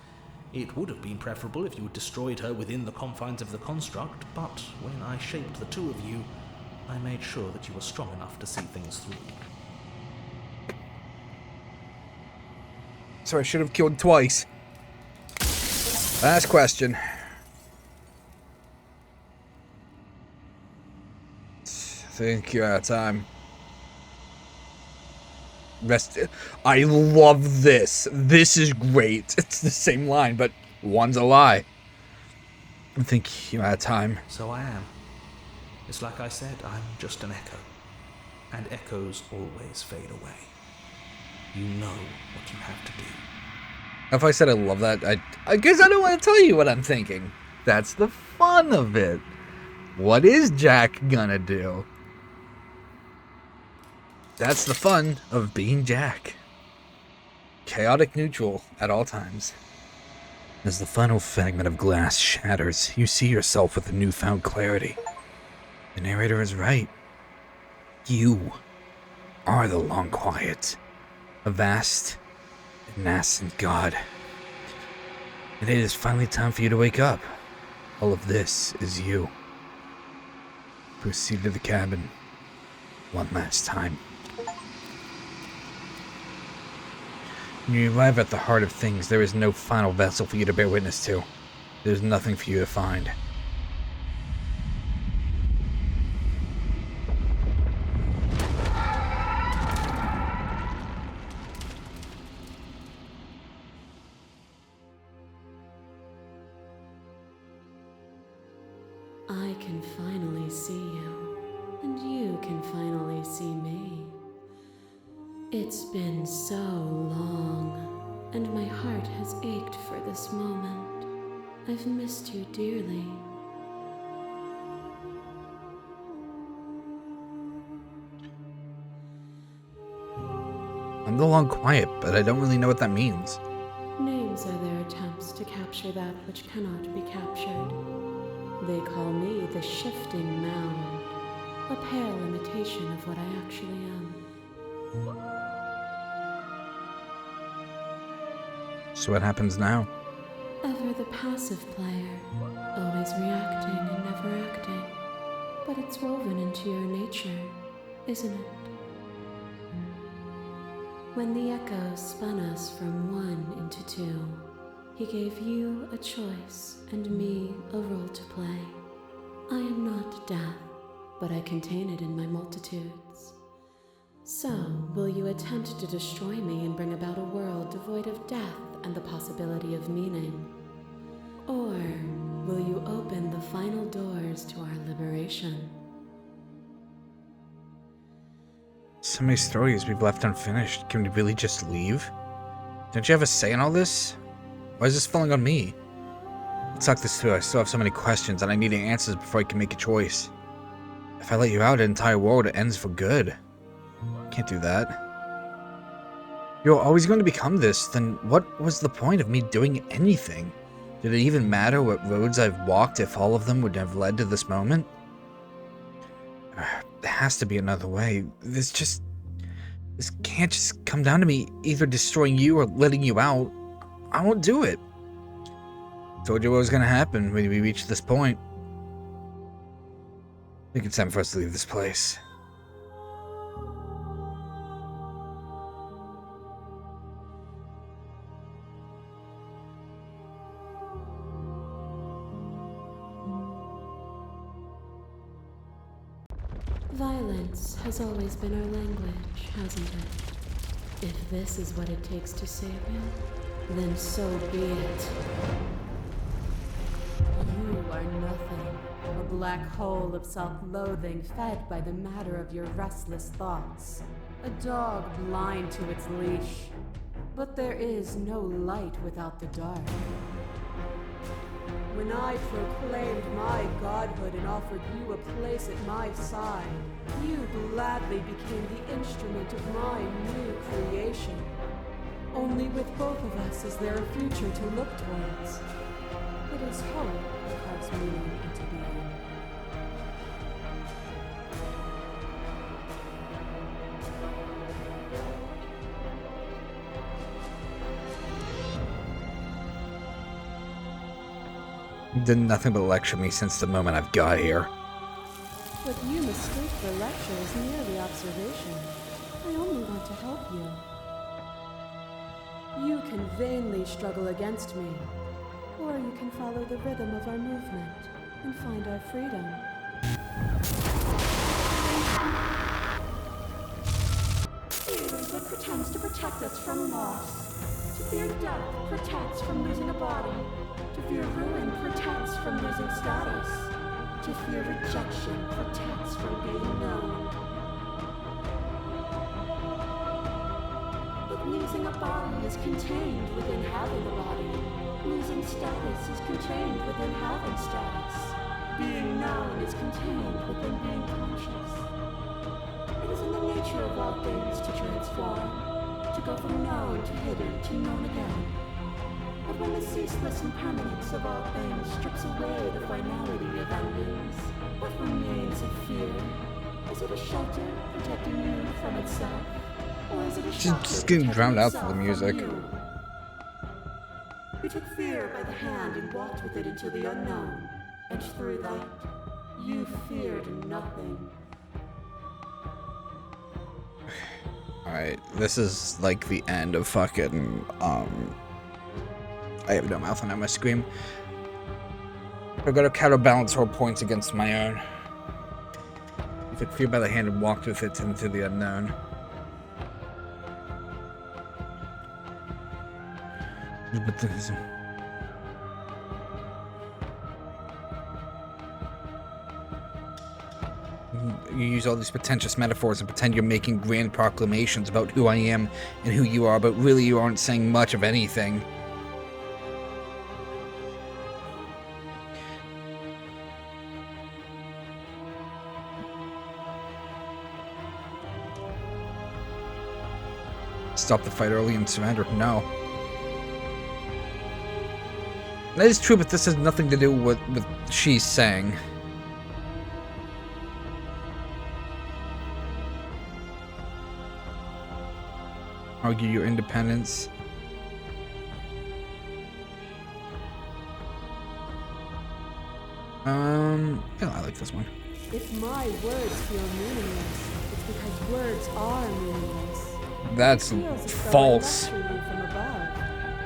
It would have been preferable if you had destroyed her within the confines of the construct, but when I shaped the two of you, I made sure that you were strong enough to see things through. So I should have killed twice. Last question. I think you're out of time. Rest. I love this. This is great. It's the same line, but one's a lie. I think you're out of time. So I am. It's like I said, I'm just an echo. And echoes always fade away. You know what you have to do. If I said I love that, I guess I don't want to tell you what I'm thinking. That's the fun of it. What is Jack gonna do? That's the fun of being Jack. Chaotic neutral at all times. As the final fragment of glass shatters, you see yourself with a newfound clarity. The narrator is right. You are the long quiet, a vast and nascent god. And it is finally time for you to wake up. All of this is you. Proceed to the cabin one last time. When you arrive at the heart of things, there is no final vessel for you to bear witness to. There's nothing for you to find. I can finally see you, and you can finally see me. It's been so long, and my heart has ached for this moment. I've missed you dearly. I'm the long quiet, but I don't really know what that means. Names are their attempts to capture that which cannot be captured. They call me the shifting mound, a pale imitation of what I actually am. So what happens now? Ever the passive player, always reacting and never acting. But it's woven into your nature, isn't it? When the echoes spun us from one into two, he gave you a choice and me a role to play. I am not death, but I contain it in my multitudes. So, will you attempt to destroy me and bring about a world devoid of death and the possibility of meaning? Or will you open the final doors to our liberation? So many stories we've left unfinished. Can we really just leave? Don't you have a say in all this? Why is this falling on me? Let's talk this through. I still have so many questions and I need answers before I can make a choice. If I let you out, an entire world ends for good. Can't do that. You're always going to become this, then what was the point of me doing anything? Did it even matter what roads I've walked if all of them would have led to this moment? There has to be another way. This can't just come down to me either destroying you or letting you out. I won't do it. Told you what was gonna happen when we reached this point. I think it's time for us to leave this place. Violence has always been our language, hasn't it? If this is what it takes to save you, then so be it. You are nothing, a black hole of self-loathing fed by the matter of your restless thoughts. A dog blind to its leash. But there is no light without the dark. When I proclaimed my godhood and offered you a place at my side, you gladly became the instrument of my new creation. Only with both of us is there a future to look towards. It is hope that carves meaning into being. You did nothing but lecture me since the moment I've got here. What you mistake for lecture is merely observation. I only want to help you. You can vainly struggle against me, or you can follow the rhythm of our movement and find our freedom. Fear is what pretends to protect us from loss. To fear death protects from losing a body. To fear ruin protects from losing status. To fear rejection protects from being known. But losing a body is contained within having a body. Losing status is contained within having status. Being known is contained within being conscious. It is in the nature of all things to transform, to go from known to hidden to known again. But when the ceaseless impermanence of all things strips away the finality of endings, what remains of fear? Is it a shelter protecting you from itself? Or is it a shelter Just getting drowned out for the music. You took fear by the hand and walked with it into the unknown. And through that, you feared nothing. Alright, this is like the end of fucking, I have no mouth and I must scream. I've got to counterbalance her points against my own. You took fear by the hand and walked with it into the unknown. But this, you use all these pretentious metaphors and pretend you're making grand proclamations about who I am and who you are, but really you aren't saying much of anything. stop the fight early and surrender. No. That is true, but this has nothing to do with she's saying. Argue your independence. Yeah, I like this one. If my words feel meaningless, it's because words are meaningless. That's It feels as though I false. lecture you from above.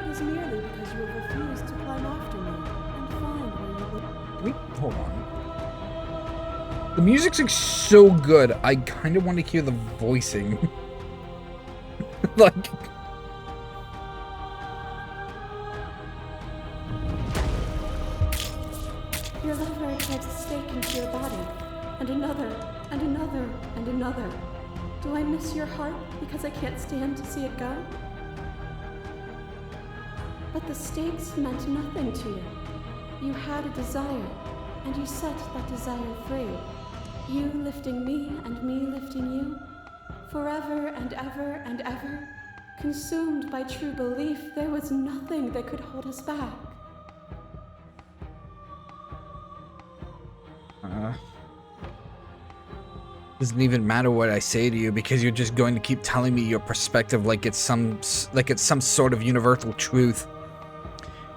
It is merely because you have refused to climb after me and find where you would. Hold on. The music's like so good. I kind of want to hear the voicing. Like. Your lover drives a stake into your body, and another, and another, and another. Do I miss your heart because I can't stand to see it go? But the stakes meant nothing to you. You had a desire, and you set that desire free. You lifting me and me lifting you. Forever and ever and ever. Consumed by true belief, there was nothing that could hold us back. Doesn't even matter what I say to you because you're just going to keep telling me your perspective like it's some sort of universal truth.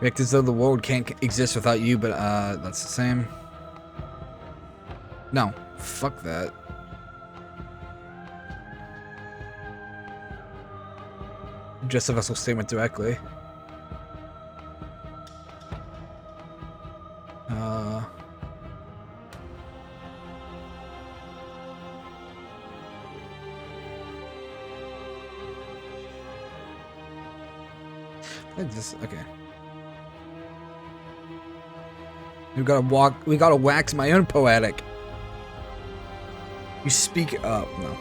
You act as though the world can't exist without you, but that's the same. No, fuck that. Just a vessel statement directly. Okay. We gotta wax my own poetic. You speak up. No.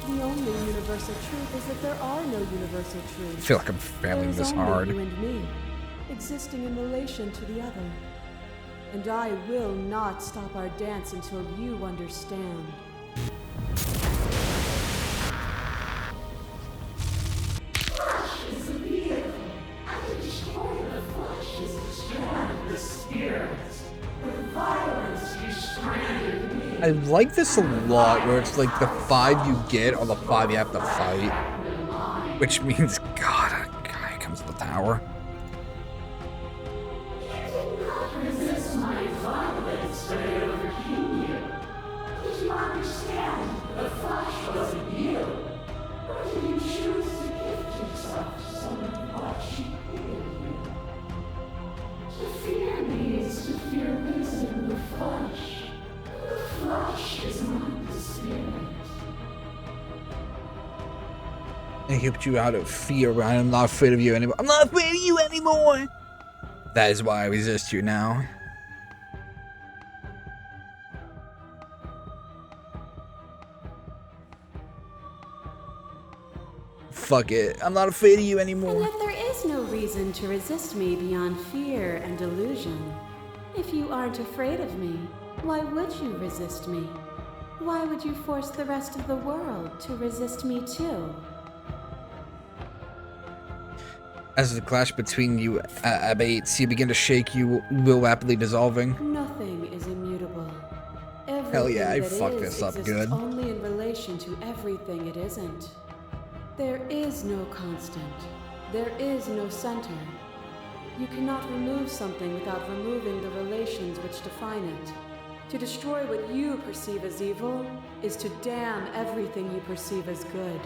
The only universal truth is that there are no universal truths. I feel like I'm failing this hard. You and me, existing in relation to the other. And I will not stop our dance until you understand. I like this a lot, where it's like the 5 you get are the 5 you have to fight. Which means, God, a guy comes to the tower. I helped you out of fear, but I'm not afraid of you anymore. I'm not afraid of you anymore! That is why I resist you now. Fuck it. I'm not afraid of you And anymore. yet there is no reason to resist me beyond fear and delusion. If you aren't afraid of me, why would you resist me? Why would you force the rest of the world to resist me too? As the clash between you abates, you begin to shake, you will rapidly dissolving. Nothing is immutable. Hell yeah, I Everything that fucked is this up exists good. only in relation to everything it isn't. There is no constant. There is no center. You cannot remove something without removing the relations which define it. To destroy what you perceive as evil is to damn everything you perceive as good.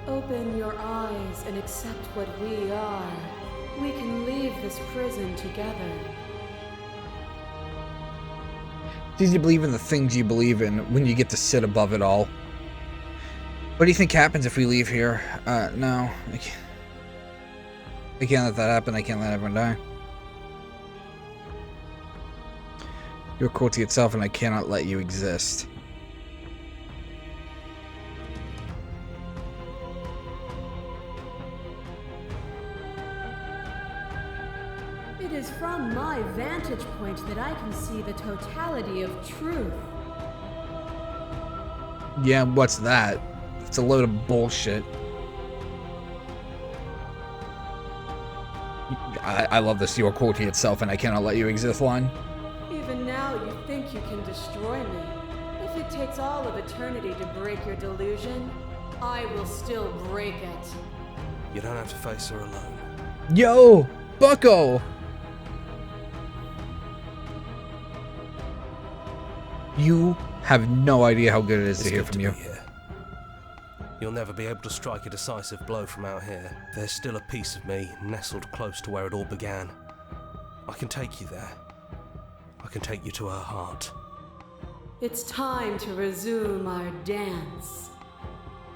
Open your eyes and accept what we are. We can leave this prison together. It's easy to believe in the things you believe in when you get to sit above it all. What do you think happens if we leave here? No. I can't let that happen. I can't let everyone die. You're cruelty itself, and I cannot let you exist. It is from my vantage point that I can see the totality of truth. Yeah, what's that? It's a load of bullshit. I love the Seal quote itself, and I cannot let you exist line. Even now you think you can destroy me. If it takes all of eternity to break your delusion, I will still break it. You don't have to face her alone. Yo, Bucko! You have no idea how good it is to hear good from to you. be here. You'll never be able to strike a decisive blow from out here. There's still a piece of me nestled close to where it all began. I can take you there. I can take you to her heart. It's time to resume our dance.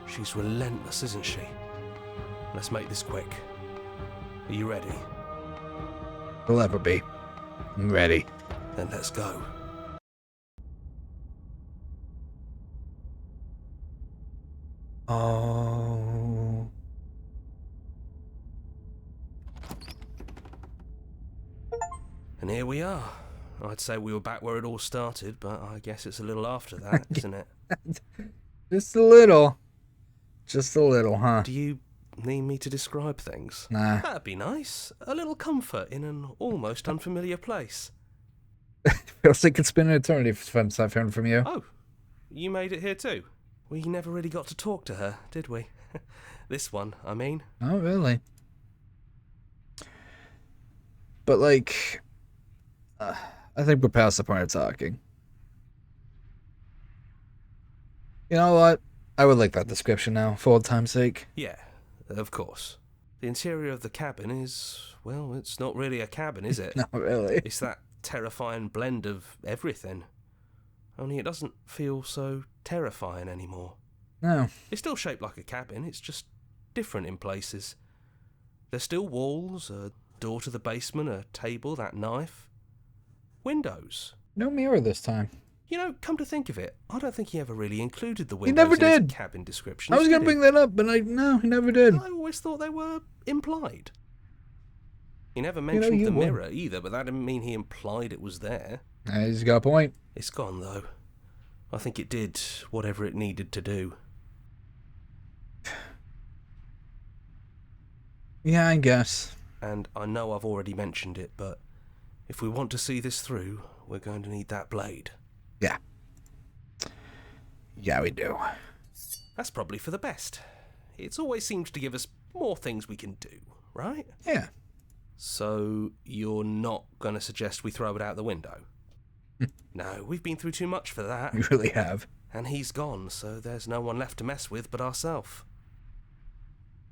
She's relentless, isn't she? Let's make this quick. Are you ready? Will ever be. I'm ready. Then let's go. Oh. And here we are. I'd say we were back where it all started, but I guess it's a little after that, isn't it? Just a little. Just a little, huh? Do you need me to describe things? Nah. That'd be nice. A little comfort in an almost unfamiliar place. Feels like it's been an eternity since I've heard from you. Oh, you made it here too? We never really got to talk to her, did we? This one, I mean. Oh, really? But, like, I think we're past the point of talking. You know what? I would like that description now, for old time's sake. Yeah, of course. The interior of the cabin is, well, it's not really a cabin, is it? Not really. It's that terrifying blend of everything. Only it doesn't feel so terrifying anymore. No. It's still shaped like a cabin, it's just different in places. There's still walls, a door to the basement, a table, that knife. Windows. No mirror this time. You know, come to think of it, I don't think he ever really included the He windows never in his did. cabin descriptions. I was going to did he? bring that up, but no, he never did. I always thought they were implied. He never mentioned you the would. mirror either, but that didn't mean he implied it was there. He's got a point. It's gone, though. I think it did whatever it needed to do. Yeah, I guess. And I know I've already mentioned it, but if we want to see this through, we're going to need that blade. Yeah. Yeah, we do. That's probably for the best. It's always seems to give us more things we can do, right? Yeah. So, you're not going to suggest we throw it out the window? No, we've been through too much for that. We really have. And he's gone, so there's no one left to mess with but ourselves.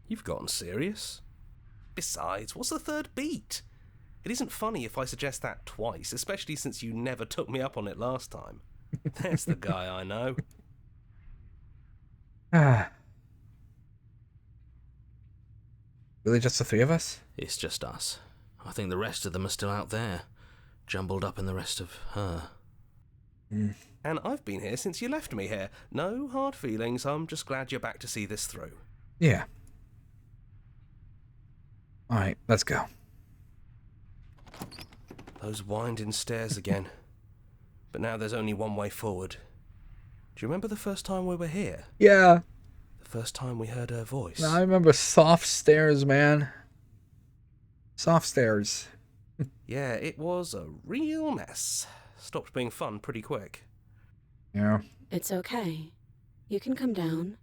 You've gotten serious. Besides, what's the third beat? It isn't funny if I suggest that twice, especially since you never took me up on it last time. There's the guy I know. Really just the three of us? It's just us. I think the rest of them are still out there, jumbled up in the rest of her. And I've been here since you left me here. No hard feelings, I'm just glad you're back to see this through. Yeah. Alright, let's go. Those winding stairs again. But now there's only one way forward. Do you remember the first time we were here? Yeah. The first time we heard her voice? No, I remember soft stairs, man. Soft stairs. Yeah, it was a real mess. Stopped being fun pretty quick. Yeah. It's okay. You can come down.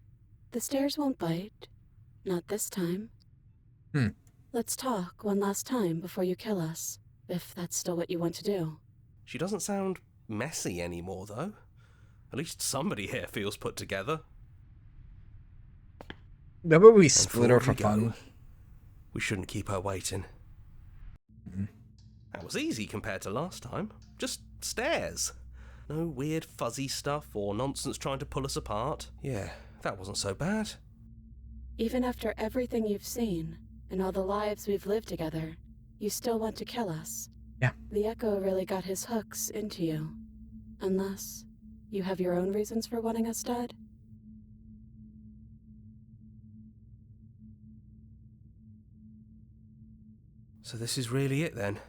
The stairs won't bite. Not this time. Let's talk one last time before you kill us, if that's still what you want to do. She doesn't sound messy anymore, though. At least somebody here feels put together. Remember we And split her before for we go, fun? We shouldn't keep her waiting. That was easy compared to last time. Just stairs. No weird fuzzy stuff or nonsense trying to pull us apart. Yeah, that wasn't so bad. Even after everything you've seen, and all the lives we've lived together, you still want to kill us. Yeah. The Echo really got his hooks into you. Unless you have your own reasons for wanting us dead? So this is really it then.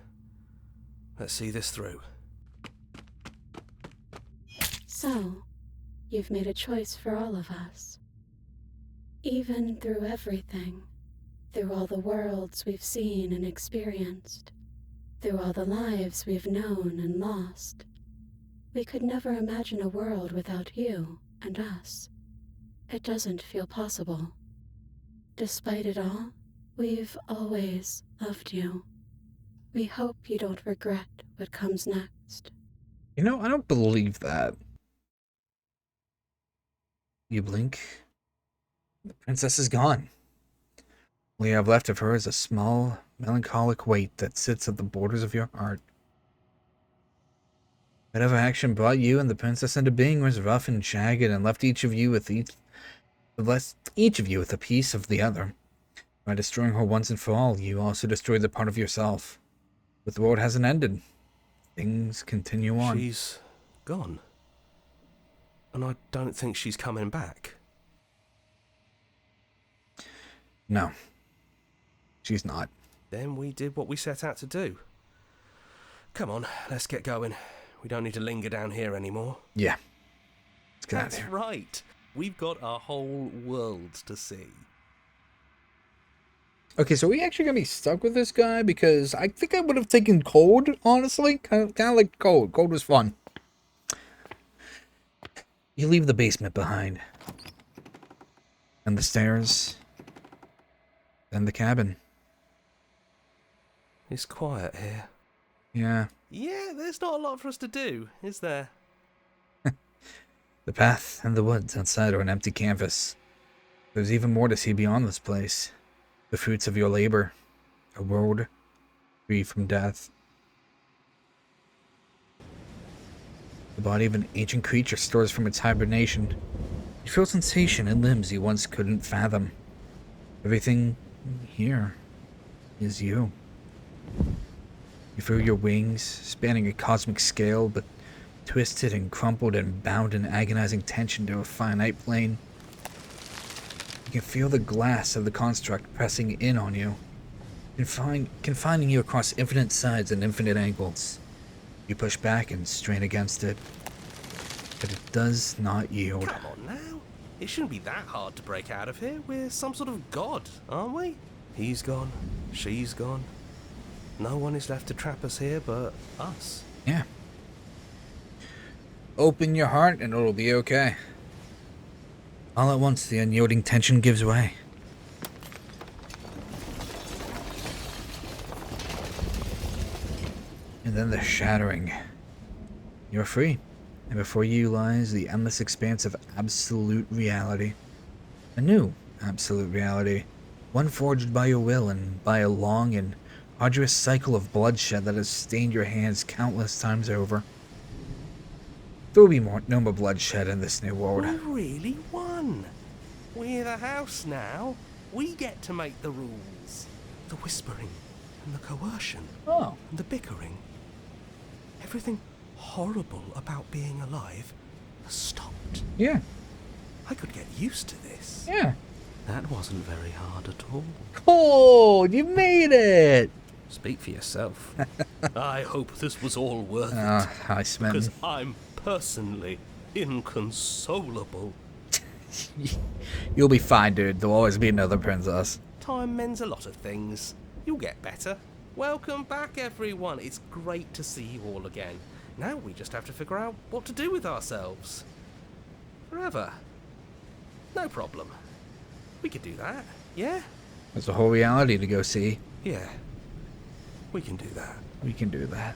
Let's see this through. So, you've made a choice for all of us. Even through everything, through all the worlds we've seen and experienced, through all the lives we've known and lost, we could never imagine a world without you and us. It doesn't feel possible. Despite it all, we've always loved you. We hope you don't regret what comes next. You know, I don't believe that. You blink. The princess is gone. All you have left of her is a small, melancholic weight that sits at the borders of your heart. Whatever action brought you and the princess into being was rough and jagged and left each of you with a piece of the other. By destroying her once and for all, you also destroyed the part of yourself. But the world hasn't ended. Things continue on. She's gone. And I don't think she's coming back. No. She's not. Then we did what we set out to do. Come on, let's get going. We don't need to linger down here anymore. Yeah. Let's get out of That's here. right. We've got a whole world to see. Okay, so are we actually gonna be stuck with this guy? Because I think I would have taken Cold, honestly. Kind of like Cold. Cold was fun. You leave the basement behind. And the stairs. And the cabin. It's quiet here. Yeah. Yeah, there's not a lot for us to do, is there? The path and the woods outside are an empty canvas. There's even more to see beyond this place. The fruits of your labor. A world free from death. The body of an ancient creature stores from its hibernation. You feel sensation in limbs you once couldn't fathom. Everything here is you. You feel your wings spanning a cosmic scale, but twisted and crumpled and bound in agonizing tension to a finite plane. You can feel the glass of the construct pressing in on you, confining you across infinite sides and infinite angles. You push back and strain against it, but it does not yield. Come on now. It shouldn't be that hard to break out of here. We're some sort of god, aren't we? He's gone. She's gone. No one is left to trap us here but us. Yeah. Open your heart and it'll be okay. All at once, the unyielding tension gives way. And then the shattering. You're free. And before you lies the endless expanse of absolute reality. A new absolute reality. One forged by your will and by a long and arduous cycle of bloodshed that has stained your hands countless times over. There will be no more bloodshed in this new world. We really won. We're the house now. We get to make the rules. The whispering and the coercion Oh. and the bickering. Everything horrible about being alive has stopped. Yeah. I could get used to this. Yeah. That wasn't very hard at all. Cold! You made it! Speak for yourself. I hope this was all worth it. Hi, Because Smitten. I'm personally inconsolable. You'll be fine, dude. There'll always be another princess. Time mends a lot of things. You'll get better. Welcome back, everyone. It's great to see you all again. Now we just have to figure out what to do with ourselves. Forever. No problem. We could do that, yeah? There's a whole reality to go see. Yeah. We can do that. We can do that.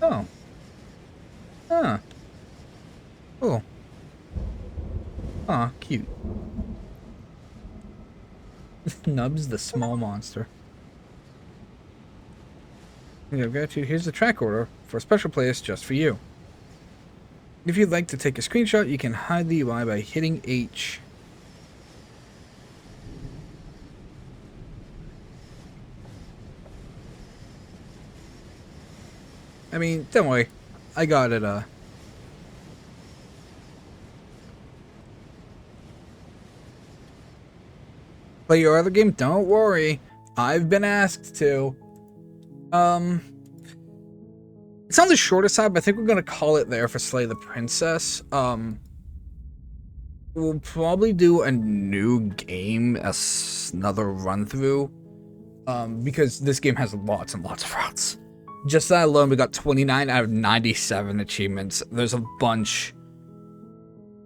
Oh. Huh. Cool. Aw, cute. Nubs the small monster. Yeah, gratitude. Here's the track order for a special place just for you. If you'd like to take a screenshot, you can hide the UI by hitting H. I mean, don't worry. I got it, Play your other game? Don't worry. I've been asked to. It's on the shorter side, but I think we're gonna call it there for Slay the Princess. We'll probably do a new game as another run through. Because this game has lots and lots of routes. Just that alone, we got 29 out of 97 achievements. There's a bunch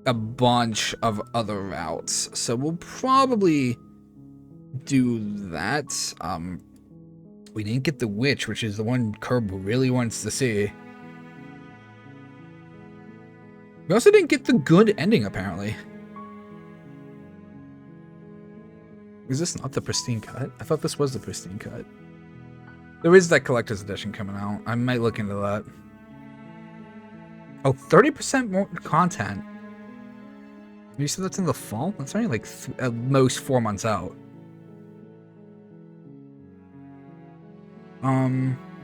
of other routes. So we'll probably do that. We didn't get the witch, which is the one Curb really wants to see. We also didn't get the good ending, apparently. Is this not the pristine cut? I thought this was the pristine cut. There is that collector's edition coming out. I might look into that. Oh, 30% more content. You said that's in the fall? That's only like at most 4 months out.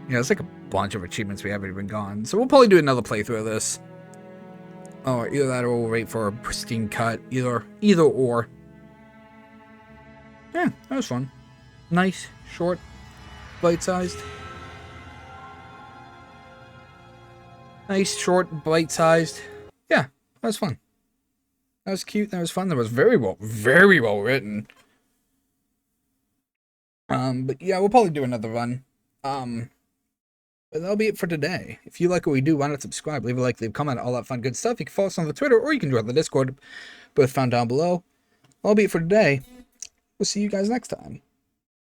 Yeah, it's like a bunch of achievements we haven't even gone. So we'll probably do another playthrough of this. Oh, either that or we'll wait for a pristine cut. Either or. Yeah, that was fun. Nice, short, bite-sized. Nice, short, bite-sized. Yeah, that was fun. That was cute. That was fun. That was very well written. But yeah, we'll probably do another run. But that'll be it for today. If you like what we do, why not subscribe, leave a like, leave a comment, all that fun good stuff. You can follow us on the Twitter, or you can join the Discord, both found down below. That'll be it for today. We'll see you guys next time.